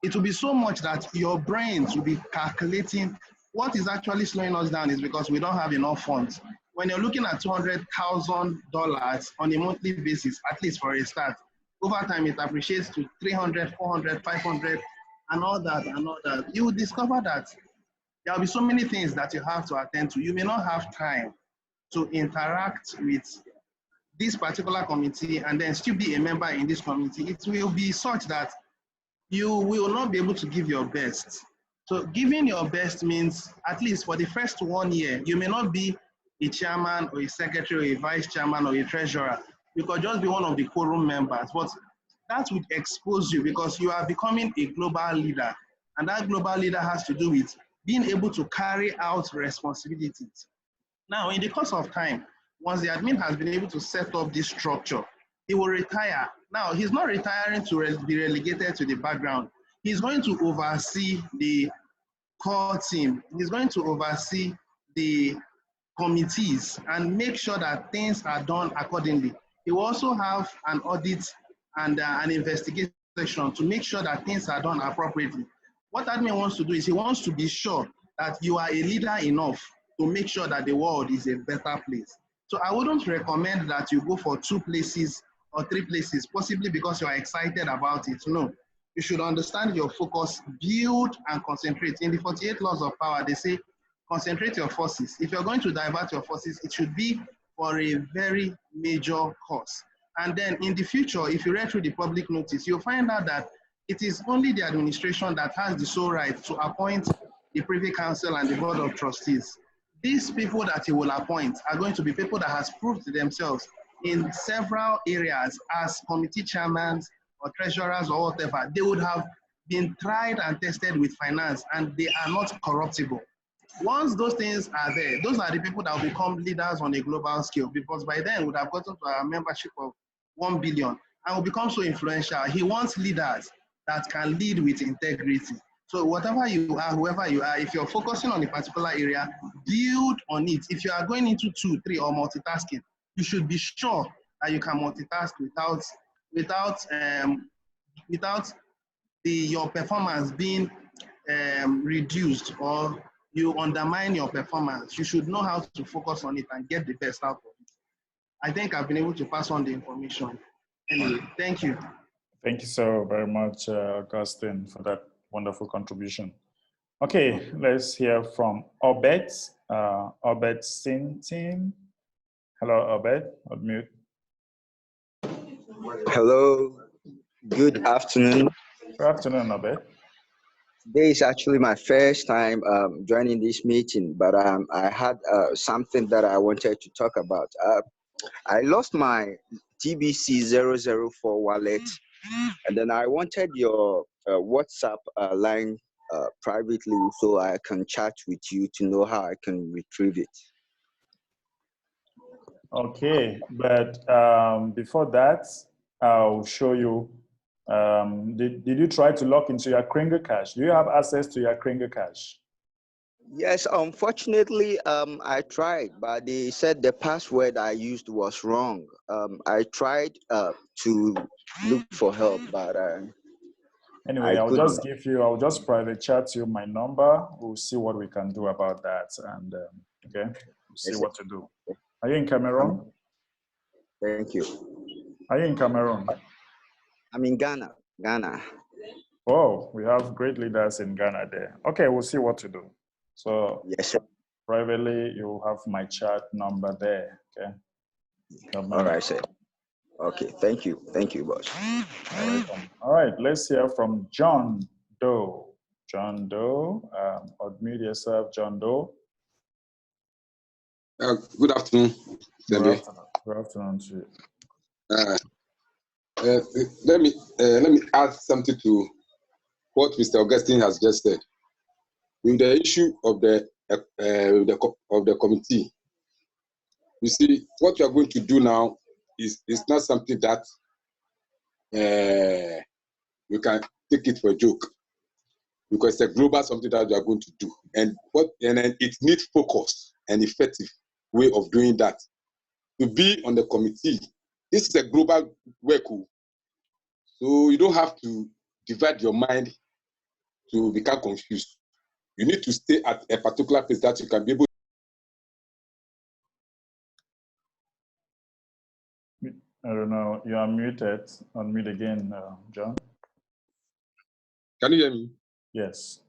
it will be so much that your brains will be calculating. What is actually slowing us down is because we don't have enough funds. When you're looking at $200,000 on a monthly basis, at least for a start, over time it appreciates to 300, 400, 500, and all that, you will discover that there will be so many things that you have to attend to. You may not have time to interact with this particular committee and then still be a member in this committee. It will be such that you will not be able to give your best. So giving your best means, at least for the first 1 year, you may not be a chairman or a secretary or a vice chairman or a treasurer. You could just be one of the quorum members, but that would expose you because you are becoming a global leader. And that global leader has to do with being able to carry out responsibilities. Now, in the course of time, once the admin has been able to set up this structure, he will retire. Now, he's not retiring to be relegated to the background. He's going to oversee the core team. He's going to oversee the committees and make sure that things are done accordingly. He will also have an audit and an investigation section to make sure that things are done appropriately. What admin wants to do is he wants to be sure that you are a leader enough to make sure that the world is a better place. So I wouldn't recommend that you go for 2 places or 3 places, possibly because you are excited about it. No, you should understand your focus, build and concentrate. In the 48 laws of power, they say, concentrate your forces. If you're going to divert your forces, it should be for a very major cause. And then in the future, if you read through the public notice, you'll find out that it is only the administration that has the sole right to appoint the Privy Council and the Board of Trustees. These people that he will appoint are going to be people that has proved themselves in several areas as committee chairmen or treasurers or whatever. They would have been tried and tested with finance and they are not corruptible. Once those things are there, those are the people that will become leaders on a global scale, because by then we would have gotten to a membership of 1 billion and will become so influential. He wants leaders that can lead with integrity. So whatever you are, whoever you are, if you're focusing on a particular area, build on it. If you are going into 2, 3 or multitasking, you should be sure that you can multitask without your performance being reduced or you undermine your performance. You should know how to focus on it and get the best out of it. I think I've been able to pass on the information. Anyway, thank you. Thank you so very much, Augustine, for that wonderful contribution. Okay, let's hear from Obed. Obed Sintin. Hello, Obed. Unmute. Hello. Good afternoon. Good afternoon, Obed. Today is actually my first time joining this meeting, but I had something that I wanted to talk about. I lost my TBC004 wallet, and then I wanted your WhatsApp line privately so I can chat with you to know how I can retrieve it. Okay, but before that, I'll show you. Did you try to log into your Kringle Cash? Do you have access to your Kringle Cash? Yes, unfortunately, I tried, but they said the password I used was wrong. I tried to look for help, but anyway, I'll just private chat you my number. We'll see what we can do about that, and okay, we'll see what to do. Are you in Cameroon? Thank you. Are you in Cameroon? I'm in Ghana. Oh, we have great leaders in Ghana there. Okay, we'll see what to do. So yes, sir. Privately, you have my chat number there. Okay. All right, sir. Okay, thank you, boss. All right, let's hear from John Doe. John Doe, unmute yourself, John Doe. Good afternoon. Good afternoon to you. Let me add something to what Mr. Augustine has just said. With the issue of the committee, you see, what you are going to do now is not something that you can take it for a joke, because it's a global something that you are going to do, and it needs focus and effective way of doing that. To be on the committee, this is a global work, so you don't have to divide your mind to become confused. You need to stay at a particular place that you can be able. I don't know. You are muted. Unmute again, John. Can you hear me? Yes.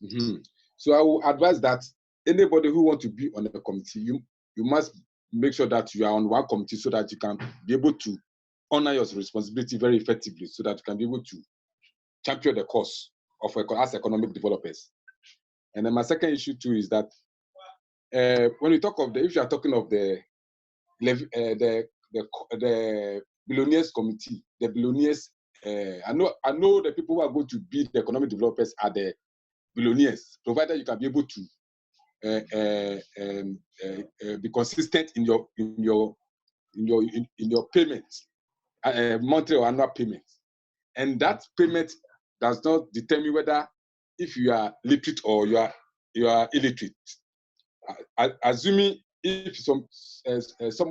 Mm-hmm. So I will advise that anybody who wants to be on the committee, you must make sure that you are on one committee so that you can be able to honor your responsibility very effectively, so that you can be able to champion the cause of us economic developers. And then my second issue too is that when you talk of if you are talking of the billionaires committee, the billionaires, I know the people who are going to be the economic developers are the billionaires, provided you can be able to be consistent in your payments, monthly or annual payments, and that payment does not determine whether if you are literate or you are illiterate. Assuming if some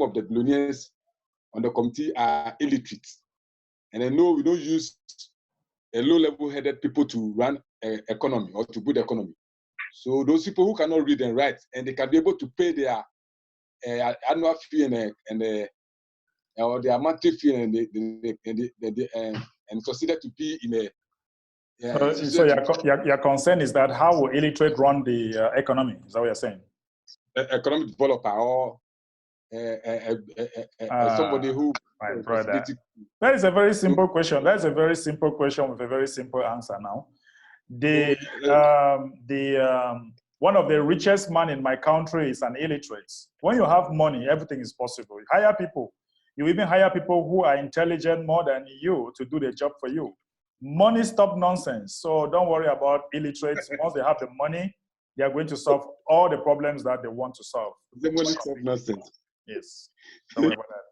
of the billionaires on the committee are illiterate, and I know we don't use a low-level-headed people to run economy or to build economy. So those people who cannot read and write, and they can be able to pay their annual fee or their monthly fee, and consider to be in a. So your concern is that how will illiterate run the economy? Is that what you're saying? Economic developer or somebody who. My brother. That is a very simple question. That's a very simple question with a very simple answer. Now, one of the richest man in my country is an illiterate. When you have money, everything is possible. You hire people. You even hire people who are intelligent more than you to do the job for you. Money stop nonsense. So don't worry about illiterates. Once they have the money, they are going to solve all the problems that they want to solve. The money stop nonsense. Yes. Don't worry about that.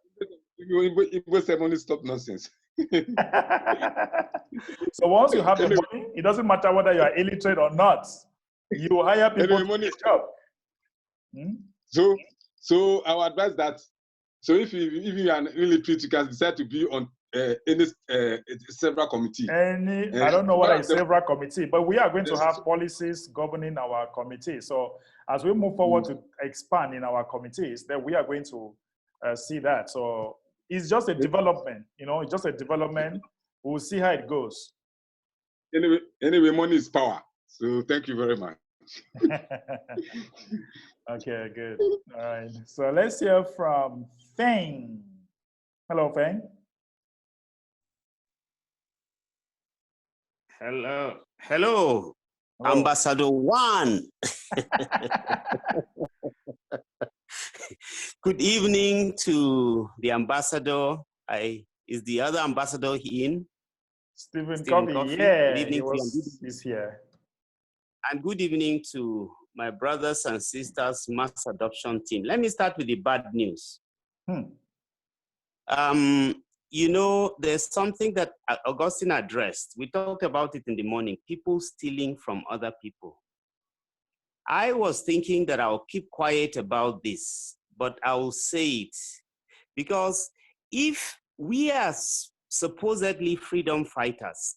It was a money stop nonsense. So once you have the money, It doesn't matter whether you are illiterate or not. You hire people Anyway, to do the job. So I would advise that. So if you are illiterate, you can decide to be on any several committee. I don't know what is several committee, but we are going to have policies governing our committee. So as we move forward to expand in our committees, then we are going to see that. So it's just a development, it's just a development. We'll see how it goes. Anyway, money is power. So thank you very much. Okay, good. All right. So let's hear from Feng. Hello, Feng. Hello. Hello. Ambassador One. Good evening to the ambassador. Is the other ambassador in? Stephen Covey. Yeah, good evening he's here. And good evening to my brothers and sisters mass adoption team. Let me start with the bad news. There's something that Augustine addressed. We talked about it in the morning, people stealing from other people. I was thinking that I'll keep quiet about this, but I will say it. Because if we are supposedly freedom fighters,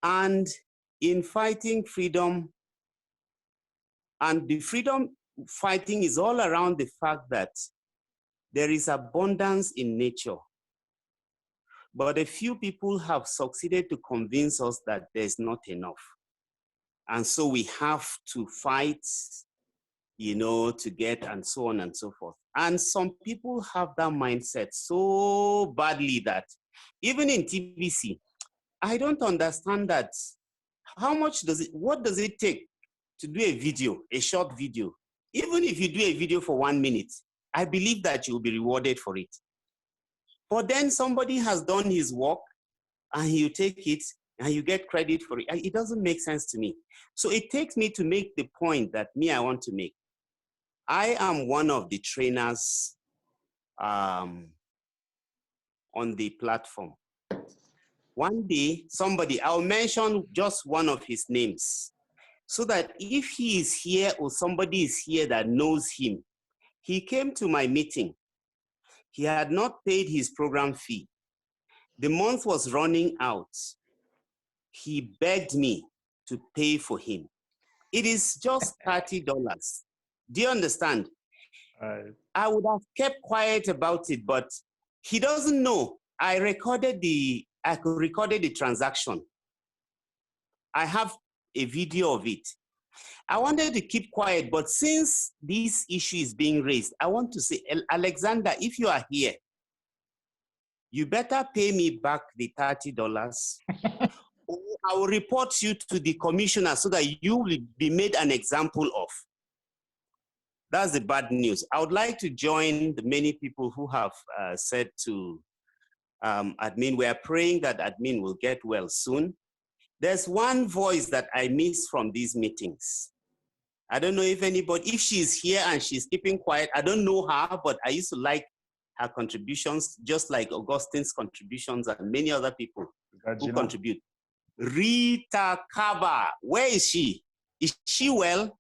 and in fighting freedom, and the freedom fighting is all around the fact that there is abundance in nature. But a few people have succeeded to convince us that there's not enough. And so we have to fight, to get and so on and so forth. And some people have that mindset so badly that even in TVC, I don't understand that. What does it take to do a video, a short video? Even if you do a video for 1 minute, I believe that you'll be rewarded for it. But then somebody has done his work and you take it and you get credit for it. It doesn't make sense to me. So it takes me to make the point that I want to make. I am one of the trainers on the platform. One day, I'll mention just one of his names, so that if he is here or somebody is here that knows him, he came to my meeting. He had not paid his program fee. The month was running out. He begged me to pay for him. It is just $30. Do you understand? I would have kept quiet about it, but he doesn't know. I recorded the transaction. I have a video of it. I wanted to keep quiet, but since this issue is being raised, I want to say, Alexander, if you are here, you better pay me back the $30. Or I will report you to the commissioner so that you will be made an example of. That's the bad news. I would like to join the many people who have said to admin, we are praying that admin will get well soon. There's one voice that I miss from these meetings. I don't know if she's here and she's keeping quiet. I don't know her, but I used to like her contributions, just like Augustine's contributions and many other people who contribute. Rita Kaba, where is she? Is she well?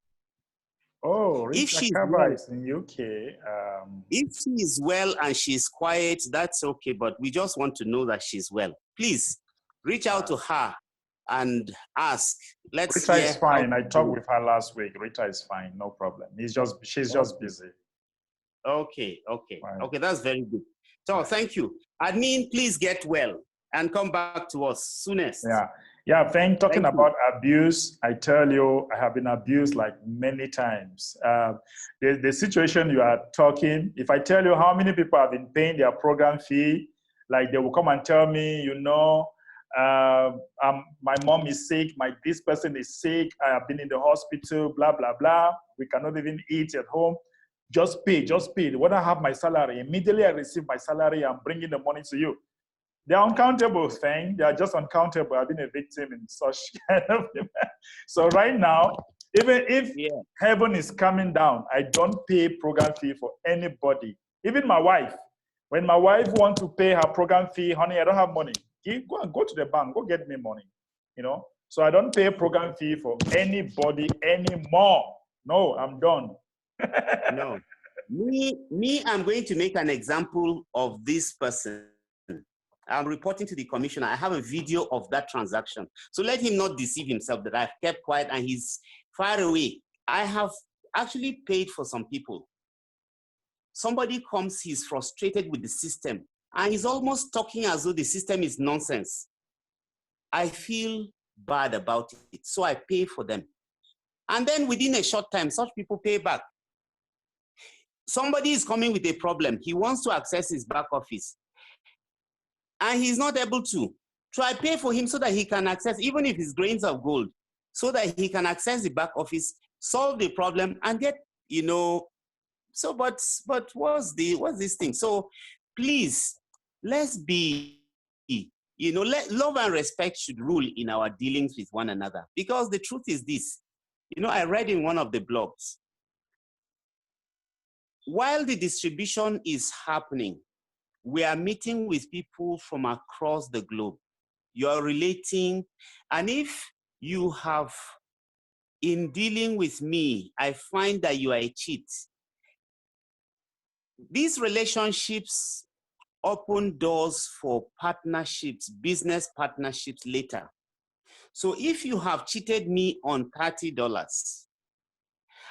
Oh, Rita Kaba is in UK. If she is well and she's quiet, that's okay, but we just want to know that she's well. Please reach out to her and ask. Rita is fine. I talked with her last week. Rita is fine, no problem. She's just busy. Okay, that's very good. So thank you. Admin, please get well and come back to us soonest. Yeah, talking about abuse, I tell you, I have been abused like many times. The situation you are talking, if I tell you how many people have been paying their program fee, like they will come and tell me, my mom is sick, this person is sick, I have been in the hospital, blah, blah, blah. We cannot even eat at home. Just pay. When I have my salary, immediately I receive my salary, I'm bringing the money to you. They're uncountable things. They are just uncountable. I've been a victim in such kind of event. So right now, even if heaven is coming down, I don't pay program fee for anybody. Even my wife. When my wife wants to pay her program fee, honey, I don't have money. Go to the bank, go get me money, you know. So I don't pay program fee for anybody anymore. No, I'm done. No. Me, I'm going to make an example of this person. I'm reporting to the commissioner. I have a video of that transaction. So let him not deceive himself that I've kept quiet and he's far away. I have actually paid for some people. Somebody comes, he's frustrated with the system, and he's almost talking as though the system is nonsense. I feel bad about it, so I pay for them. And then within a short time, such people pay back. Somebody is coming with a problem. He wants to access his back office, and he's not able to. So I pay for him so that he can access, even if it's grains of gold, so that he can access the back office, solve the problem, and get, you know. So, but what's this thing? So please, let's be, you know, love and respect should rule in our dealings with one another. Because the truth is this, you know, I read in one of the blogs, while the distribution is happening, we are meeting with people from across the globe. You're relating, and if you have, in dealing with me, I find that you are a cheat. These relationships open doors for partnerships, business partnerships later. So if you have cheated me on $30,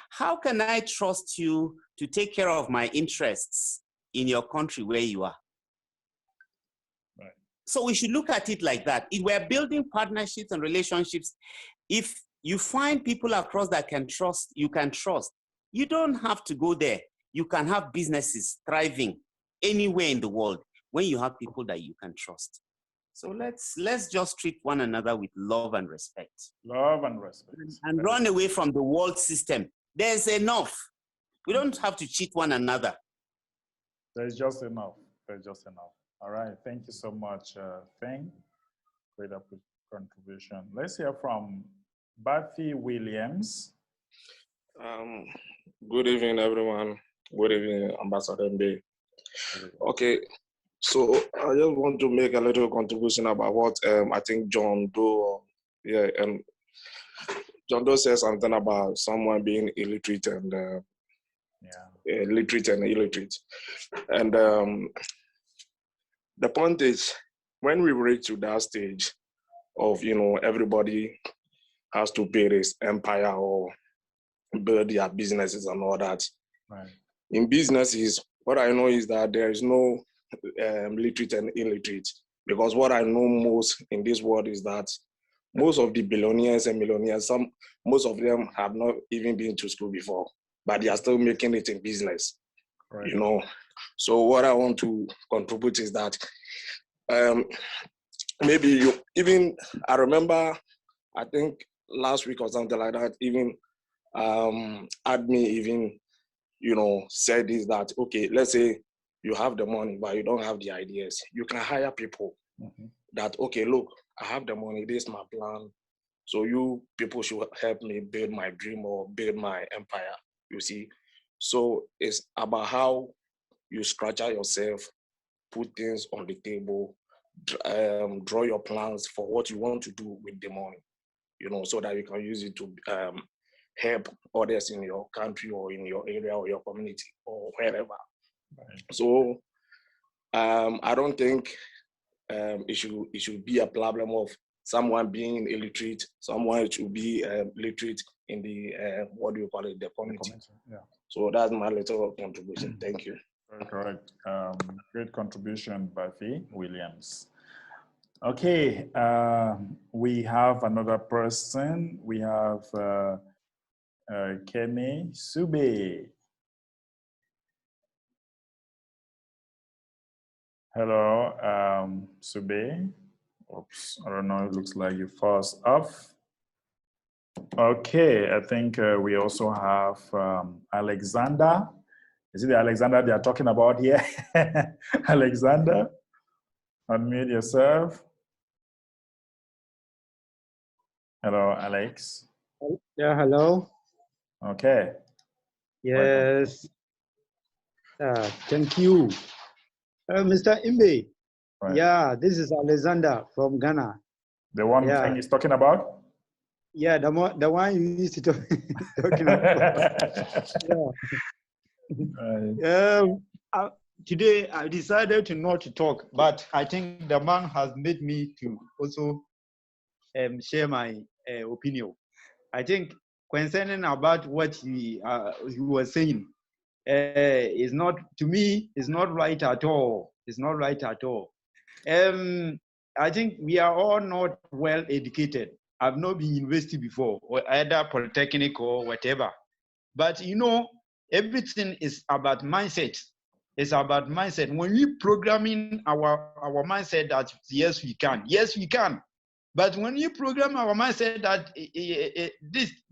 how can I trust you to take care of my interests in your country where you are? Right. So we should look at it like that. If we're building partnerships and relationships, if you find people across that you can trust, you don't have to go there. You can have businesses thriving anywhere in the world when you have people that you can trust. So let's just treat one another with love and respect. Love and respect. And run away from the world system. There's enough. We don't have to cheat one another. There's just enough. There's just enough. All right. Thank you so much, Thing. Great contribution. Let's hear from Buffy Williams. Good evening, everyone. Good evening, Ambassador Mbe. Okay, so I just want to make a little contribution about what I think John Doe, John Doe said something about someone being illiterate and literate and illiterate. And the point is, when we reach to that stage of, you know, everybody has to pay this empire or build their businesses and all that. Right. In businesses, what I know is that there is no literate and illiterate, because what I know most in this world is that most of the billionaires and millionaires, most of them have not even been to school before, but they are still making it in business. Right. You know. So what I want to contribute is that maybe I remember, I think last week or something like that, even Admin even, you know, said this, that, okay, let's say you have the money, but you don't have the ideas. You can hire people that, okay, look, I have the money, this is my plan. So you people should help me build my dream or build my empire, you see. So it's about how you structure yourself, put things on the table, draw your plans for what you want to do with the money, you know, so that you can use it to help others in your country or in your area or your community or wherever. Right. So I don't think it should be a problem of someone being illiterate, someone should be literate in the the community. Yeah. So that's my little contribution. Thank you. Very correct. Great contribution, Buffy Williams. Okay, we have another person. We have Kenny Sube. Hello, Sube. Oops, I don't know, it looks like you first off. Okay, I think we also have Alexander. Is it the Alexander they are talking about here? Alexander, unmute yourself. Hello, Alex. Yeah, hello. Okay. Yes. Thank you. Mr. Mbe, Right. Yeah, this is Alexander from Ghana. The one Yeah. thing he's talking about? Yeah, the one you used to talking about. Yeah. Today I decided to not to talk, but I think the man has made me to also share my opinion. I think concerning about what he was saying, is not, to me, is not right at all. It's not right at all. I think we are all not well educated. I've not been in university before, or either polytechnic or whatever. But you know, everything is about mindset. It's about mindset. When we programming our mindset that yes we can. But when you program our mindset that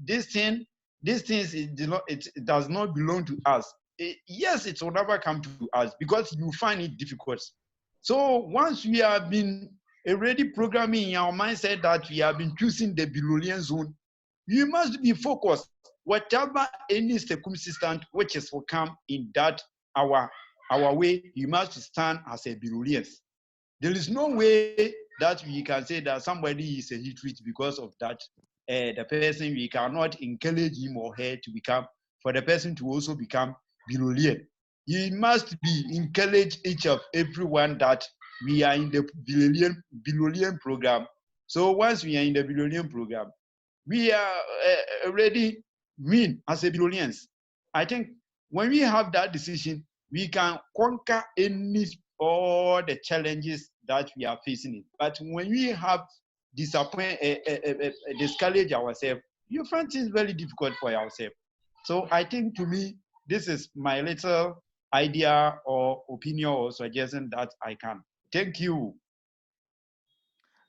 this thing it does not belong to us, yes, it will never come to us because you find it difficult. So once we have been already programming in our mindset that we have been choosing the Bilolian zone, you must be focused. Whatever any circumstance which is will come in that our way, you must stand as a Bilolian. There is no way that we can say that somebody is a illiterate because of that. The person, we cannot encourage him or her to become, for the person to also become Bilolian. He must be encourage each of everyone that we are in the Bilolian program. So once we are in the Bilolian program, we are already win as a Bilolians. I think when we have that decision, we can conquer all the challenges that we are facing. But when we have discourage ourselves, you find things very difficult for ourselves. So I think, to me, this is my little idea or opinion or suggestion that I can. Thank you.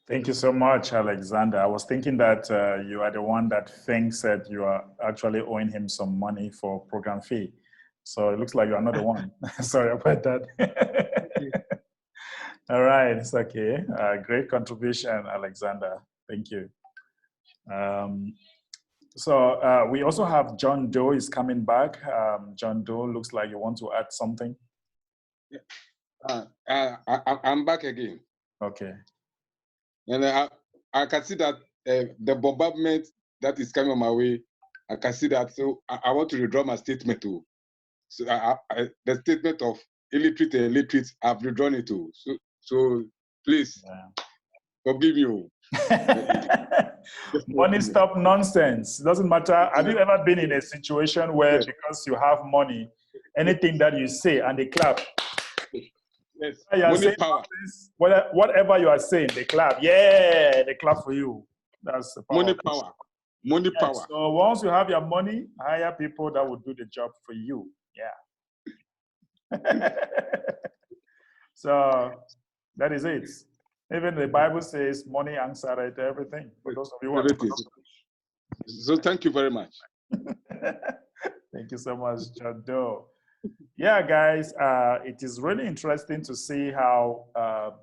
Thank you so much, Alexander. I was thinking that you are the one that thinks that you are actually owing him some money for program fee. So it looks like you are not the one. Sorry about that. All right, it's okay. Great contribution, Alexander. Thank you. So we also have John Doe is coming back. John Doe, looks like you want to add something. I'm back again. Okay. And I can see that the bombardment that is coming on my way, I can see that. So I want to withdraw my statement too. So the statement of illiterate, I've withdrawn it too. So please forgive me. Money stop nonsense. Doesn't matter. Have you ever been in a situation where because you have money, anything that you say and they clap? Yes. Money power. Whatever you are saying, they clap. Yeah, they clap for you. That's the power. Money power. Money power. So once you have your money, hire people that will do the job for you. Yeah. So that is it. Even the Bible says money answers everything. For those of you who So thank you very much. Thank you so much, John Doe. Yeah, guys, it is really interesting to see how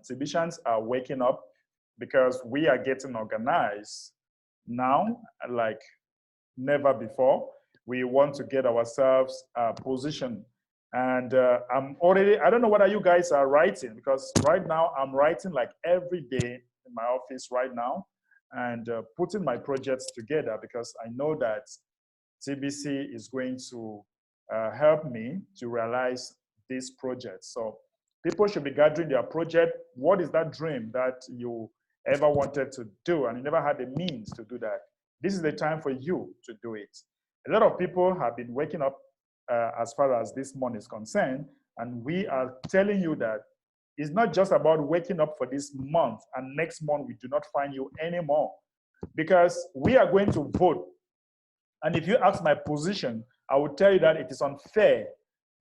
Tibetians are waking up because we are getting organized now like never before. We want to get ourselves positioned. And I don't know whether you guys are writing, because right now I'm writing like every day in my office right now and putting my projects together because I know that TBC is going to help me to realize this project. So people should be gathering their project. What is that dream that you ever wanted to do and you never had the means to do that? This is the time for you to do it. A lot of people have been waking up as far as this month is concerned, and we are telling you that it's not just about waking up for this month and next month we do not find you anymore, because we are going to vote. And if you ask my position, I would tell you that it is unfair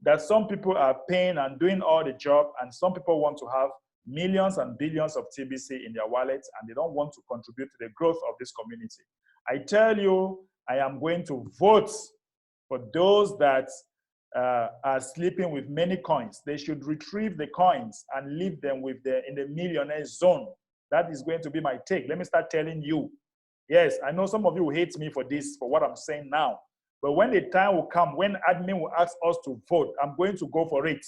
that some people are paying and doing all the job, and some people want to have millions and billions of TBC in their wallets, and they don't want to contribute to the growth of this community. I tell you, I am going to vote for those that are sleeping with many coins. They should retrieve the coins and leave them in the millionaire zone. That is going to be my take. Let me start telling you. Yes, I know some of you hate me for this, for what I'm saying now. But when the time will come, when admin will ask us to vote, I'm going to go for it.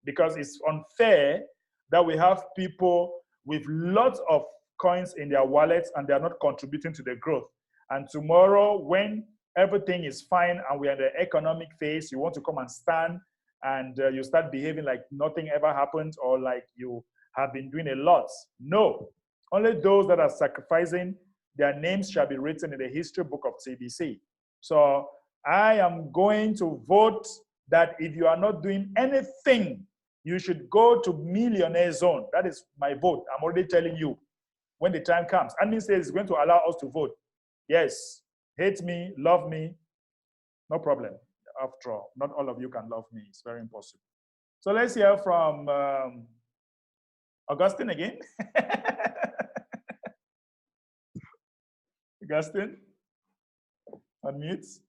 Because it's unfair that we have people with lots of coins in their wallets and they are not contributing to the growth. And tomorrow, when everything is fine and we're in the economic phase, you want to come and stand and you start behaving like nothing ever happened or like you have been doing a lot. No, only those that are sacrificing, their names shall be written in the history book of TBC. So I am going to vote that if you are not doing anything, you should go to Millionaire Zone. That is my vote. I'm already telling you when the time comes. Admin says it's going to allow us to vote. Yes, hate me, love me, no problem. After all, not all of you can love me. It's very impossible. So let's hear from Augustine again. Augustine, unmute.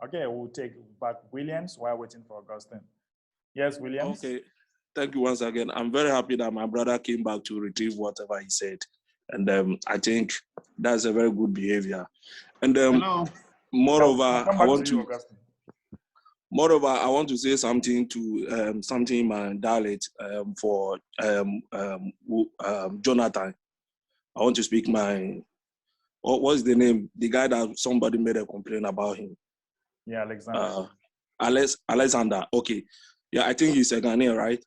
Okay, we'll take back Williams while waiting for Augustine. Yes, Williams. Okay, thank you once again. I'm very happy that my brother came back to retrieve whatever he said. And I think that's a very good behavior. And moreover, I want to say something to something in my dialect for Jonathan. I want to speak my, what's the name? The guy that somebody made a complaint about him. Yeah, Alexander. Alexander. Okay. Yeah, I think he's a Ghanaian, right?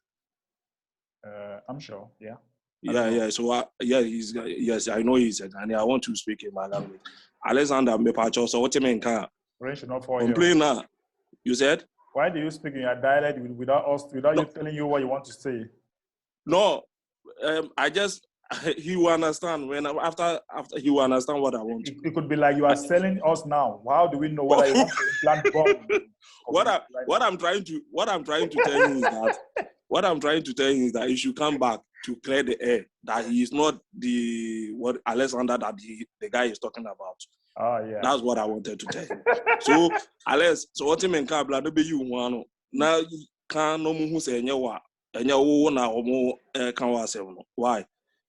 I'm sure. Yeah. Yeah. So yes, I know he's a Ghanaian. I want to speak in my language. Alexander Mepacho. So what you mean? Complain now. You said? Why do you speak in your dialect without you telling you what you want to say? No, he will understand after he will understand what I want. It could be like you are selling us now. How do we know whether you want to implant bomb? What I'm trying to tell you is that what I'm trying to tell you is that you should come back to clear the air. That he is not what Alexander that the guy is talking about. Oh yeah. That's what I wanted to tell you. So Alex, so what you mean? Kabla no be you one now can no mu say nyawa wo na omo kan wa say no. Why?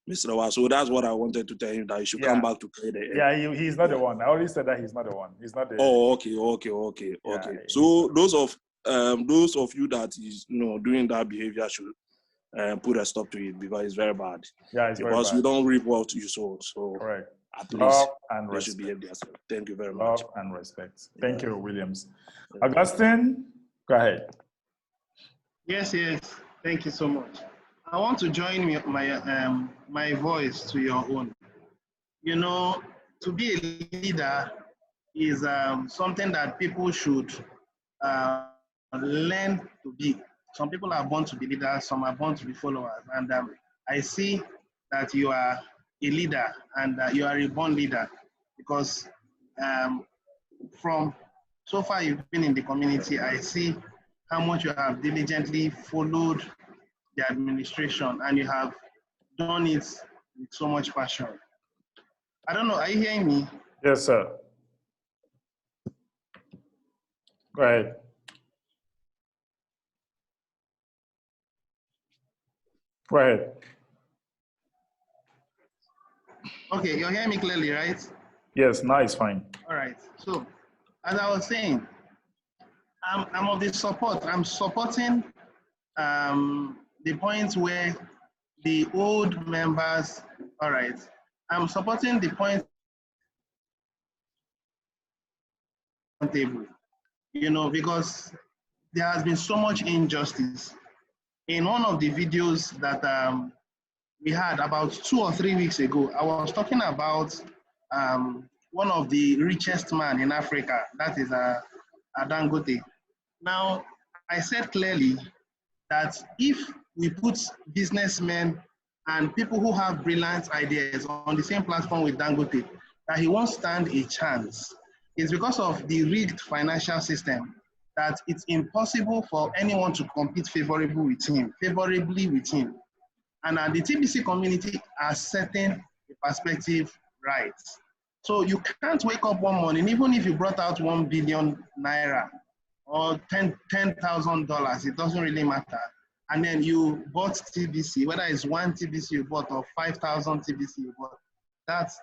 Mr. Wa, so that's what I wanted to tell you, that you should come back to clear the air. Yeah, he's not the one. I already said that he's not the one. He's not the. Oh, okay. So those of you that is doing that behavior should put a stop to it because it's very bad. Yeah, it's very bad. Because you don't reap what you sow. So correct. At least they should behave themselves. Thank you very much. Love and respect. Thank you, Williams. Augustine, go ahead. Yes. Thank you so much. I want to join my voice to your own. To be a leader is something that people should learn to be. Some people are born to be leaders, some are born to be followers. And I see that you are a leader and you are a born leader because from so far you've been in the community, I see how much you have diligently followed the administration and you have done it with so much passion. I don't know, are you hearing me? Yes, sir. Go ahead. Go ahead. Okay, you're hearing me clearly, right? Yes, now it's fine. All right, so as I was saying, I'm of the support. I'm supporting the point where the old members, all right, I'm supporting the point table, because there has been so much injustice. In one of the videos that we had about 2 or 3 weeks ago, I was talking about one of the richest men in Africa, that is Dangote. Now, I said clearly that if we put businessmen and people who have brilliant ideas on the same platform with Dangote, that he won't stand a chance. It's because of the rigged financial system that it's impossible for anyone to compete favorably with him. And the TBC community are setting the perspective right. So you can't wake up one morning, even if you brought out 1 billion naira or $10,000, it doesn't really matter. And then you bought TBC, whether it's 1 TBC you bought or 5,000 TBC you bought, that's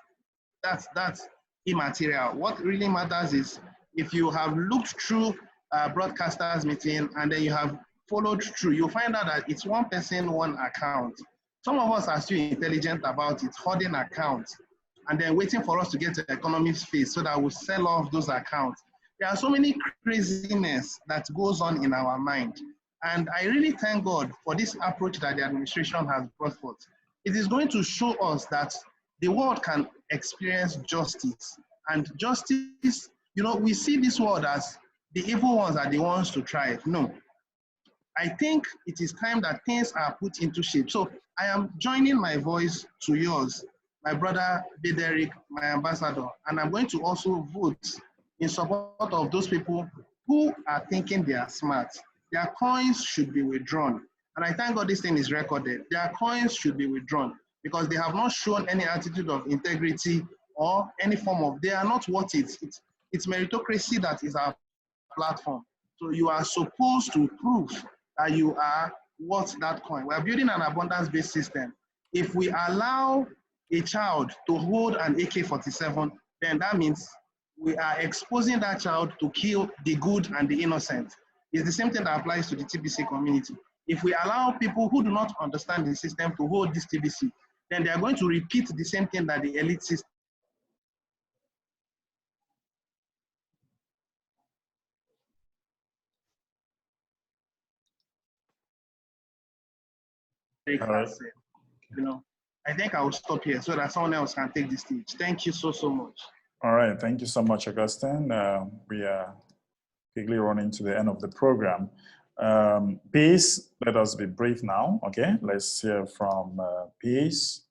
immaterial. What really matters is if you have looked through broadcasters meeting, and then you have followed through, you'll find out that it's one person, one account. Some of us are still intelligent about it, holding accounts, and then waiting for us to get to the economic phase so that we'll sell off those accounts. There are so many craziness that goes on in our mind. And I really thank God for this approach that the administration has brought forth. It is going to show us that the world can experience justice. And justice, you know, we see this world as the evil ones are the ones to try it. No. I think it is time that things are put into shape. So I am joining my voice to yours, my brother Biderick, my ambassador, and I'm going to also vote in support of those people who are thinking they are smart. Their coins should be withdrawn. And I thank God this thing is recorded. Their coins should be withdrawn because they have not shown any attitude of integrity or any form of, they are not worth it. It's meritocracy that is our platform. So you are supposed to prove that you are worth that coin. We're building an abundance-based system. If we allow a child to hold an AK-47, then that means we are exposing that child to kill the good and the innocent. It's the same thing that applies to the TBC community. If we allow people who do not understand the system to hold this TBC, then they are going to repeat the same thing that the elite system. You know, I think I will stop here so that someone else can take the stage. Thank you so much. All right, thank you so much, Augustine. We are quickly running to the end of the program. Peace, let us be brief now, okay? Let's hear from Peace.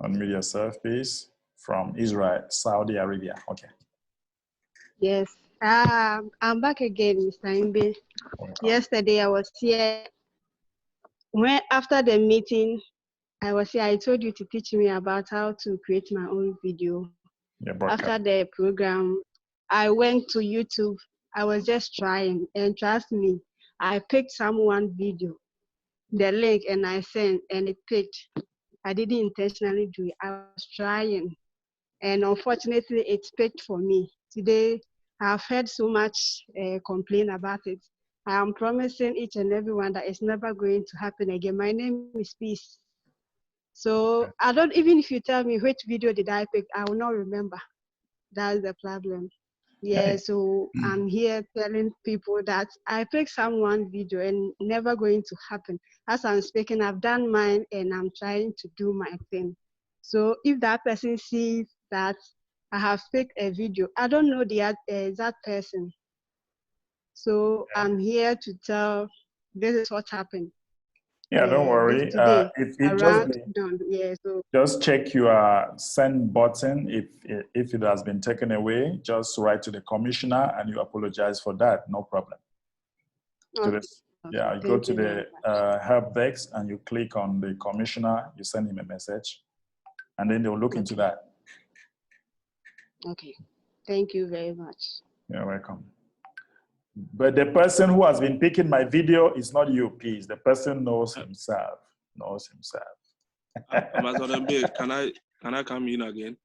Unmute yourself, Peace, from Israel, Saudi Arabia, okay. Yes, I'm back again, Mr. Imbe. Yesterday I was here. When after the meeting, I was here, I told you to teach me about how to create my own video. Yeah, after the program, I went to YouTube. I was just trying, and trust me, I picked someone video, the link, and I sent, and it picked. I didn't intentionally do it. I was trying, and unfortunately, it picked for me. Today, I've heard so much complaint about it. I am promising each and everyone that it's never going to happen again. My name is Peace. So I don't, even if you tell me which video did I pick, I will not remember. That's the problem. Yeah, so I'm here telling people that I picked someone video and never going to happen. As I'm speaking, I've done mine and I'm trying to do my thing. So if that person sees that I have picked a video, I don't know the exact person. So I'm here to tell this is what happened. Yeah, don't worry. Today, Just check your send button. If it has been taken away, just write to the commissioner and you apologize for that. No problem. Okay. Yeah, you go to the help desk and you click on the commissioner. You send him a message, and then they'll look into that. Okay. Thank you very much. You're welcome. But the person who has been picking my video is not you, Peace. The person knows himself. Ambassador Mbe, can I come in again?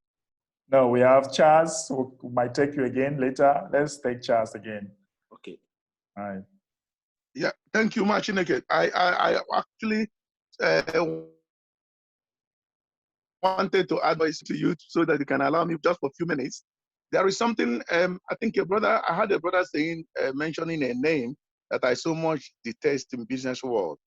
No, we have Charles who might take you again later. Let's take Charles again. Okay. All right. Yeah, thank you much, Chineke. I actually wanted to advise to you so that you can allow me just for a few minutes. There is something, I think I had a brother saying, mentioning a name that I so much detest in business world.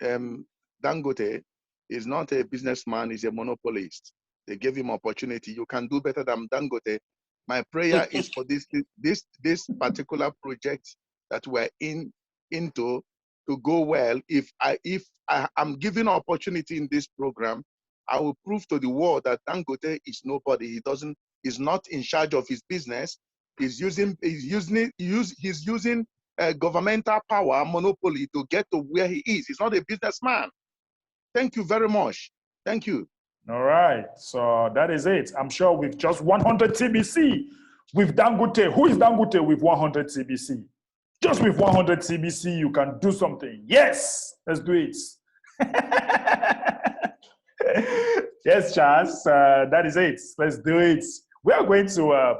Dangote is not a businessman, he's a monopolist. They gave him opportunity. You can do better than Dangote. My prayer is for this particular project that we're into to go well. If I'm given opportunity in this program, I will prove to the world that Dangote is nobody. He's not in charge of his business. He's using governmental power, monopoly to get to where he is. He's not a businessman. Thank you very much. Thank you. All right, so that is it. I'm sure with just 100 TBC, with Dangote, who is Dangote with 100 TBC? Just with 100 TBC, you can do something. Yes, let's do it. Yes, Charles, that is it. Let's do it. We are going to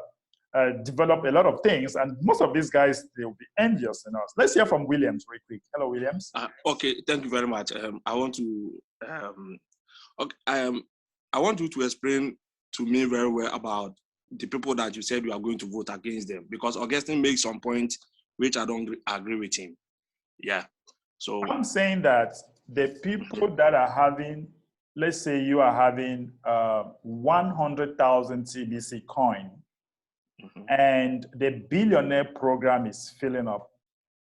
develop a lot of things, and most of these guys, they'll be envious in us. Let's hear from Williams real quick. Hello, Williams. Okay, thank you very much. I want to I want you to explain to me very well about the people that you said you are going to vote against them, because Augustine makes some points which I don't agree with him. Yeah. So I'm saying that the people that are having, let's say you are having 100,000 TBC coin, and the billionaire program is filling up,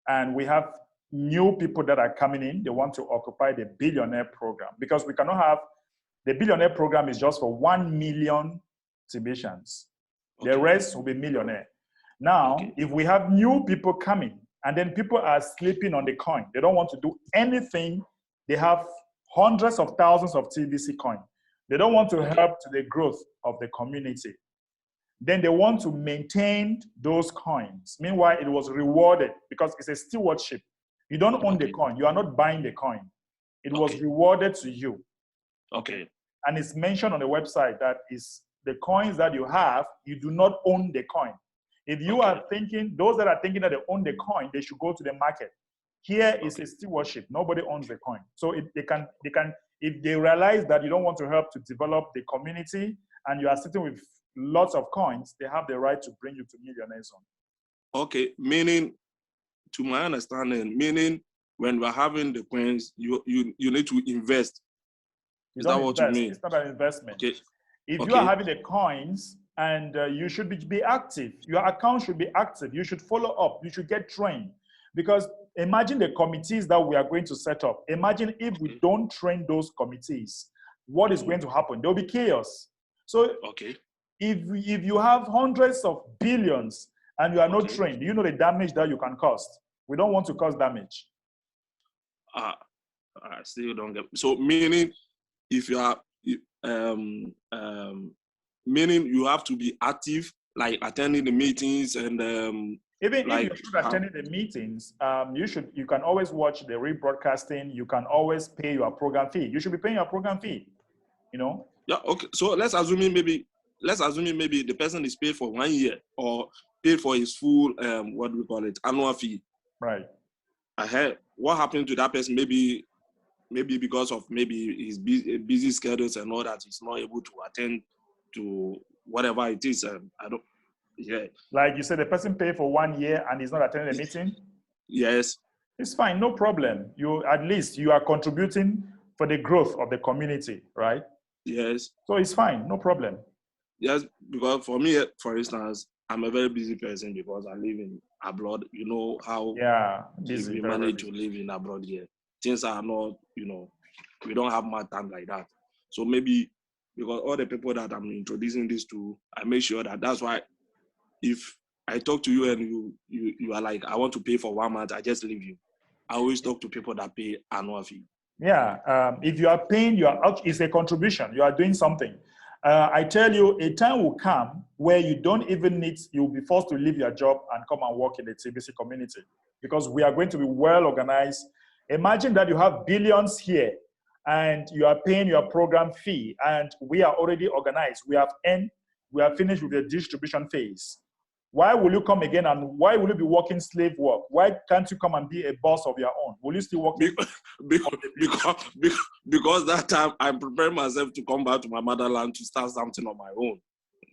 and we have new people that are coming in, they want to occupy the billionaire program, because we cannot have, the billionaire program is just for 1 million TBCians. The rest will be millionaire. Now, if we have new people coming, and then people are sleeping on the coin, they don't want to do anything, they have hundreds of thousands of TBC coin, they don't want to help to the growth of the community, then they want to maintain those coins. Meanwhile, it was rewarded because it's a stewardship. You don't own the coin, you are not buying the coin. It was rewarded to you. Okay. And it's mentioned on the website that is the coins that you have, you do not own the coin. If you are thinking, those that are thinking that they own the coin, they should go to the market. Here is a stewardship. Nobody owns the coin. So they can, if they realize that you don't want to help to develop the community and you are sitting with lots of coins, they have the right to bring you to millionaire zone. Okay, meaning, to my understanding, meaning when we're having the coins, you need to invest. Is that what you mean? It's not an investment. Okay. If you are having the coins, and you should be active, your account should be active, you should follow up, you should get trained. Because imagine the committees that we are going to set up. Imagine if we don't train those committees, what is going to happen? There'll be chaos. So if you have hundreds of billions and you are not trained, you know the damage that you can cause. We don't want to cause damage. I still don't get. So meaning, if you are, meaning you have to be active, like attending the meetings and even like, if you're not attending the meetings, you can always watch the rebroadcasting. You can always pay your program fee. You should be paying your program fee. You know. Yeah. Okay. So let's assume maybe the person is paid for 1 year or paid for his full what do we call it, annual fee. Right. I heard what happened to that person. Maybe because of maybe his busy schedules and all that, he's not able to attend to whatever it is. I don't. Yeah. Like you said, the person paid for 1 year and he's not attending the meeting. Yes. It's fine, no problem. At least you are contributing for the growth of the community, right? Yes. So it's fine, no problem. Yes, because for me, for instance, I'm a very busy person because I live in abroad. You know how busy, we manage to live in abroad here. Things are not, we don't have much time like that. So maybe because all the people that I'm introducing this to, I make sure that's why if I talk to you and you are like, I want to pay for 1 month, I just leave you. I always talk to people that pay annual fee. Yeah, if you are paying, it's a contribution. You are doing something. I tell you, a time will come where you don't even you'll be forced to leave your job and come and work in the TBC community because we are going to be well organized. Imagine that you have billions here and you are paying your program fee and we are already organized. We have finished with the distribution phase. Why will you come again and why will you be working slave work? Why can't you come and be a boss of your own? Will you still work? Because that time I'm preparing myself to come back to my motherland to start something on my own.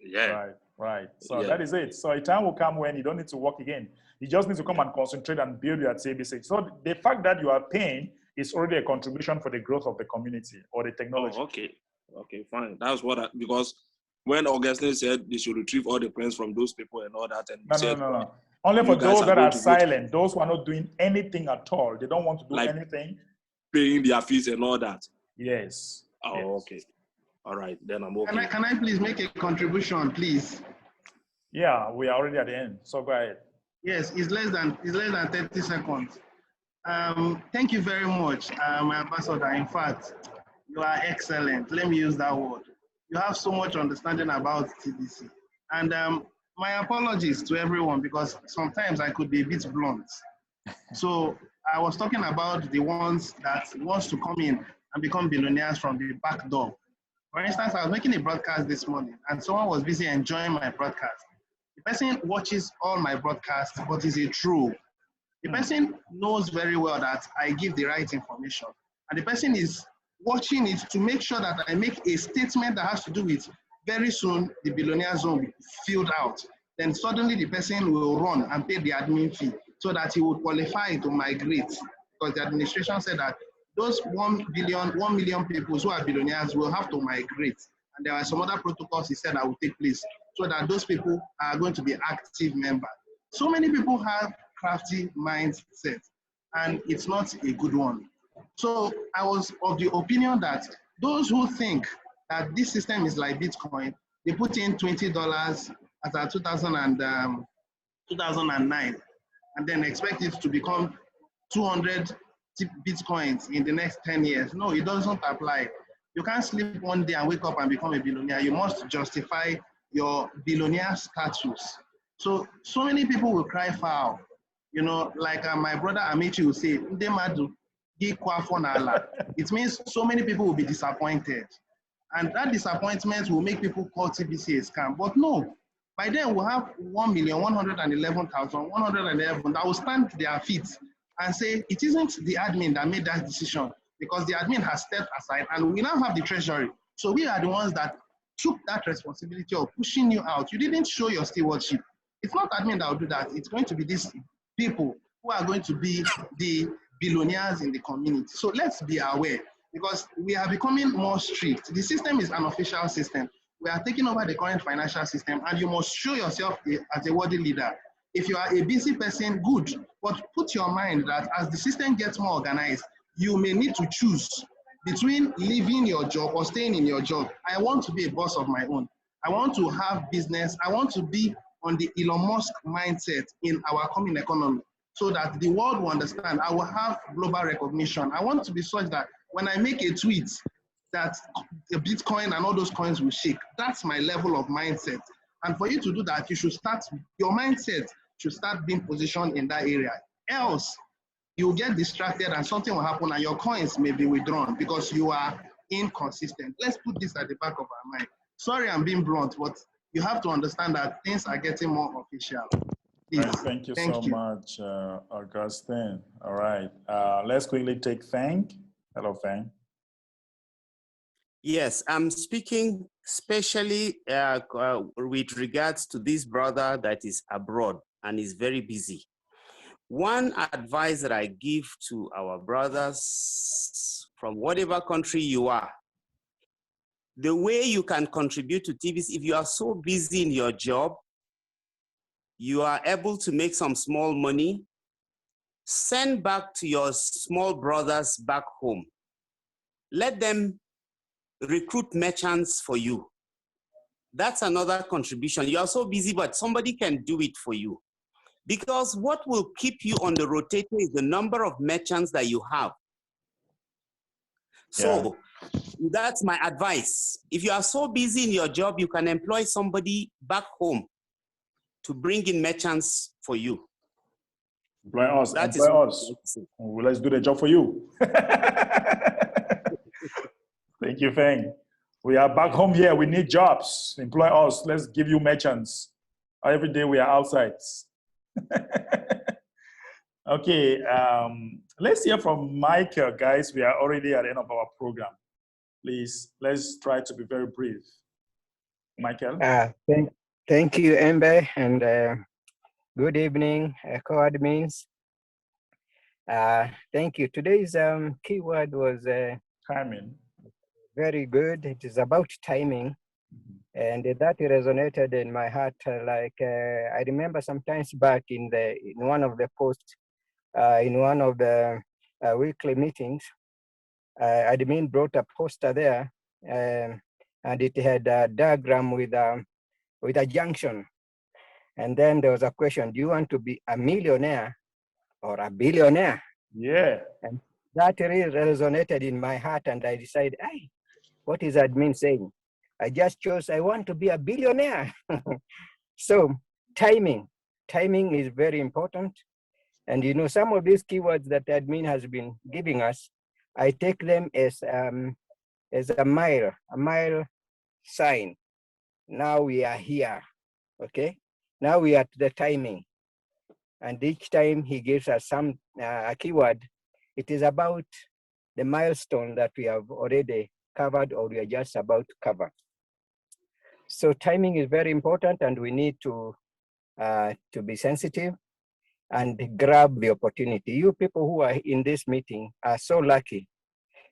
Yeah. Right. So that is it. So a time will come when you don't need to work again. You just need to come and concentrate and build your TBC. So the fact that you are paying is already a contribution for the growth of the community or the technology. Oh, okay, fine. That's what because when Augustine said they should retrieve all the plans from those people and all that, and no. Only for those that are silent, those who are not doing anything at all. They don't want to do anything. Paying their fees and all that. Yes. Oh, yes. Okay. All right, then I'm okay. Can I please make a contribution, please? Yeah, we are already at the end. So go ahead. Yes, it's less than 30 seconds. Thank you very much, my ambassador. In fact, you are excellent. Let me use that word. You have so much understanding about TBC. And my apologies to everyone because sometimes I could be a bit blunt. So I was talking about the ones that wants to come in and become billionaires from the back door. For instance, I was making a broadcast this morning and someone was busy enjoying my broadcast. The person watches all my broadcasts, but is a troll. The person knows very well that I give the right information, and the person is watching it to make sure that I make a statement that has to do with very soon the billionaire zone will be filled out. Then suddenly the person will run and pay the admin fee so that he would qualify to migrate, because the administration said that those 1 million people who are billionaires will have to migrate. And there are some other protocols he said that will take place so that those people are going to be active members. So many people have crafty mindset, and it's not a good one. So I was of the opinion that those who think that this system is like Bitcoin, they put in $20 as at 2009, and then expect it to become 200 Bitcoins in the next 10 years. No, it doesn't apply. You can't sleep one day and wake up and become a billionaire. You must justify your billionaire status. So many people will cry foul. You know, like my brother Amici will say, it means so many people will be disappointed. And that disappointment will make people call TBC a scam. But no, by then we'll have 1,111,111 that will stand to their feet and say, it isn't the admin that made that decision, because the admin has stepped aside and we now have the treasury. So we are the ones that took that responsibility of pushing you out. You didn't show your stewardship. It's not admin that will do that. It's going to be these people who are going to be the billionaires in the community. So let's be aware, because we are becoming more strict. The system is an official system. We are taking over the current financial system, and you must show yourself as a worthy leader. If you are a busy person, good, but put your mind that as the system gets more organized, you may need to choose between leaving your job or staying in your job. I want to be a boss of my own. I want to have business. I want to be on the Elon Musk mindset in our coming economy, so that the world will understand. I will have global recognition. I want to be such that when I make a tweet, that the Bitcoin and all those coins will shake. That's my level of mindset. And for you to do that, you should start, your mindset should start being positioned in that area. Else, you'll get distracted and something will happen and your coins may be withdrawn because you are inconsistent. Let's put this at the back of our mind. Sorry, I'm being blunt, but you have to understand that things are getting more official. Please. Right, thank you so much, Augustine. All right, let's quickly take Fang. Hello, Fang. Yes, I'm speaking especially with regards to this brother that is abroad and is very busy. One advice that I give to our brothers from whatever country you are, the way you can contribute to TVC, if you are so busy in your job, you are able to make some small money, send back to your small brothers back home. Let them recruit merchants for you. That's another contribution. You are so busy, but somebody can do it for you. Because what will keep you on the rotator is the number of merchants that you have. So that's my advice. If you are so busy in your job, you can employ somebody back home to bring in merchants for you. Employ us. Employ us. Well, let's do the job for you. Thank you, Feng. We are back home here. We need jobs. Employ us. Let's give you merchants. Every day we are outside. Okay, let's hear from Michael, guys. We are already at the end of our program. Please, let's try to be very brief. Michael? Thank you, Embe, and good evening, co-admins. Thank you. Today's keyword was timing. Very good. It is about timing. And that resonated in my heart. I remember sometimes back in one of the posts, in one of the weekly meetings, admin brought a poster there, and it had a diagram with a junction. And then there was a question: do you want to be a millionaire or a billionaire? Yeah. And that really resonated in my heart, and I decided, hey, what is admin saying? I just chose, I want to be a billionaire. So timing is very important. And you know, some of these keywords that admin has been giving us, I take them as a mile sign. Now we are here, okay? Now we are at the timing. And each time he gives us some a keyword, it is about the milestone that we have already covered or we are just about to cover. So timing is very important, and we need to be sensitive and grab the opportunity. You people who are in this meeting are so lucky.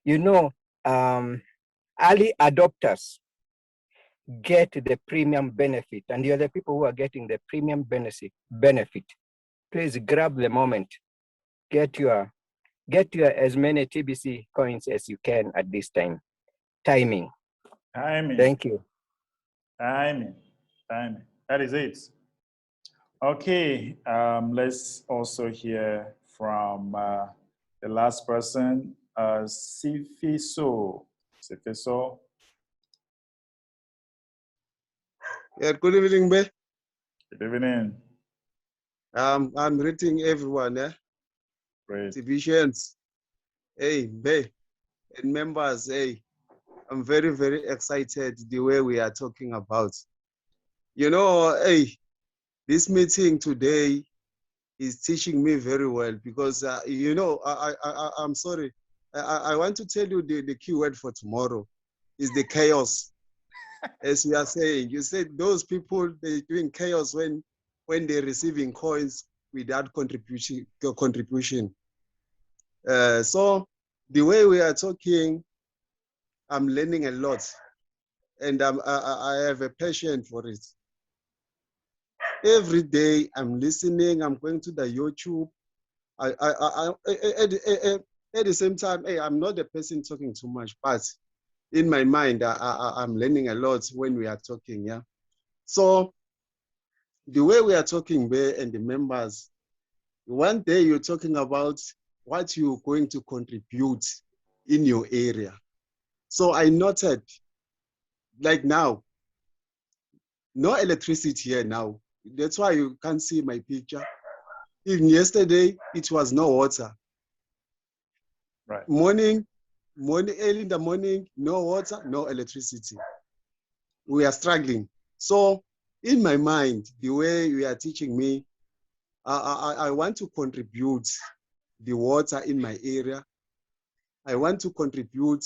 You know, early adopters get the premium benefit, and the other people who are getting the premium benefit. Please grab the moment. Get your as many TBC coins as you can at this time. Timing. Timing. Thank you. Timing. Timing. That is it. Okay, let's also hear from the last person, Sifiso. Sifiso. Yeah, good evening, Be. Good evening. I'm greeting everyone, Great. Divisions, hey, Be, and members, hey, I'm very, very excited the way we are talking about. You know, hey, this meeting today is teaching me very well because, you know, I'm sorry. I want to tell you the key word for tomorrow is the chaos. As we are saying, you said those people, they're doing chaos when they're receiving coins without contribution. So the way we are talking, I'm learning a lot, and I have a passion for it. Every day I'm listening, I'm going to the YouTube. At the same time, hey, I'm not the person talking too much, but in my mind, I'm learning a lot when we are talking, yeah. So the way we are talking, Be, and the members, one day you're talking about what you're going to contribute in your area. So I noted, like now, no electricity here now. That's why you can't see my picture. Even yesterday, it was no water. Right. Early in the morning, no water, no electricity. We are struggling. So in my mind, the way you are teaching me, I want to contribute the water in my area. I want to contribute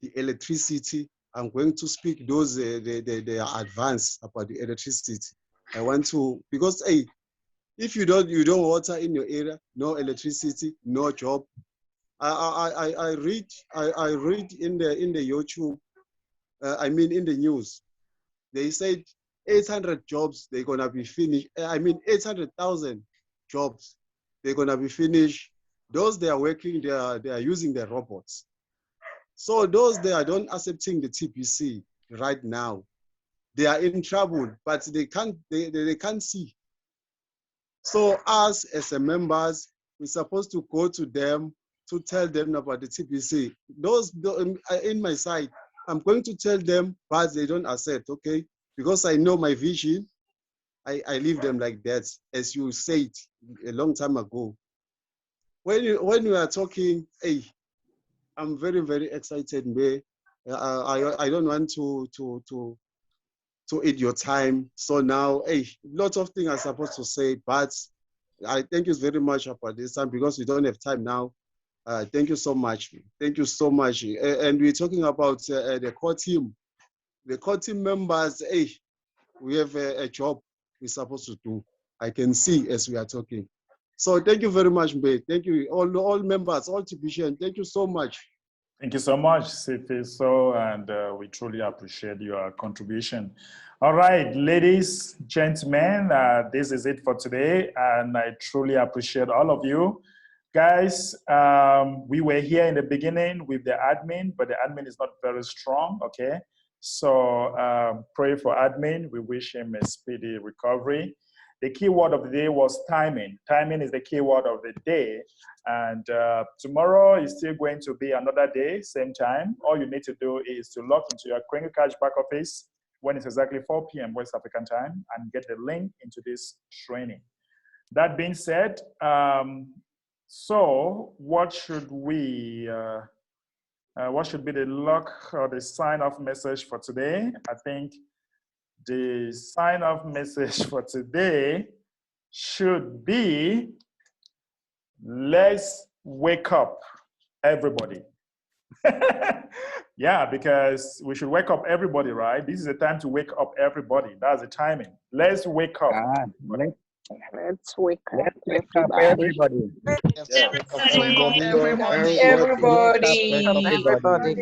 the electricity. I'm going to speak those the advance about the electricity. I want to, because hey, if you don't water in your area, no electricity, no job. I read in the YouTube, I mean in the news, they said 800 jobs they're gonna be finished. 800,000 jobs they're gonna be finished. Those they are working, they are using the robots. So those they are not accepting the TPC right now, they are in trouble, but they can't see. So us as a members, we're supposed to go to them to tell them about the TPC. Those in my side, I'm going to tell them, but they don't accept, okay? Because I know my vision, I leave them like that, as you said a long time ago. When you are talking, hey, I'm very, very excited, May. I don't want to eat your time. So now, hey, lots of things I'm supposed to say, but I thank you very much about this time because we don't have time now. Thank you so much. Thank you so much. And we're talking about the core team. The core team members, hey, we have a job we're supposed to do. I can see as we are talking. So thank you very much, Mbe. Thank you, all members, all division. Thank you so much. Thank you so much, Sifiso, and we truly appreciate your contribution. All right, ladies, gentlemen, this is it for today, and I truly appreciate all of you. Guys, we were here in the beginning with the admin, but the admin is not very strong, okay? So pray for admin. We wish him a speedy recovery. The key word of the day was timing. Timing is the key word of the day. And tomorrow is still going to be another day, same time. All you need to do is to log into your Kringle Cash back office when it's exactly 4 p.m. West African time and get the link into this training. That being said, so what should we, what should be the lock or the sign-off message for today? I think the sign-off message for today should be, let's wake up, everybody. Yeah, because we should wake up everybody, right? This is the time to wake up everybody. That's the timing. Let's wake up. Let's wake up, everybody. everybody. Everybody. Everybody.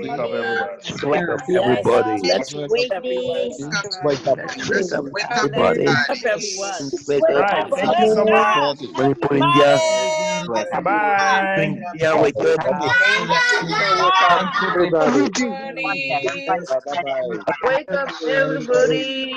Wake up, everybody. Let's wake up, Wake up, everybody. All right, thank you so much. Manipur India. Bye. Yeah, wake up. Wake up, everybody.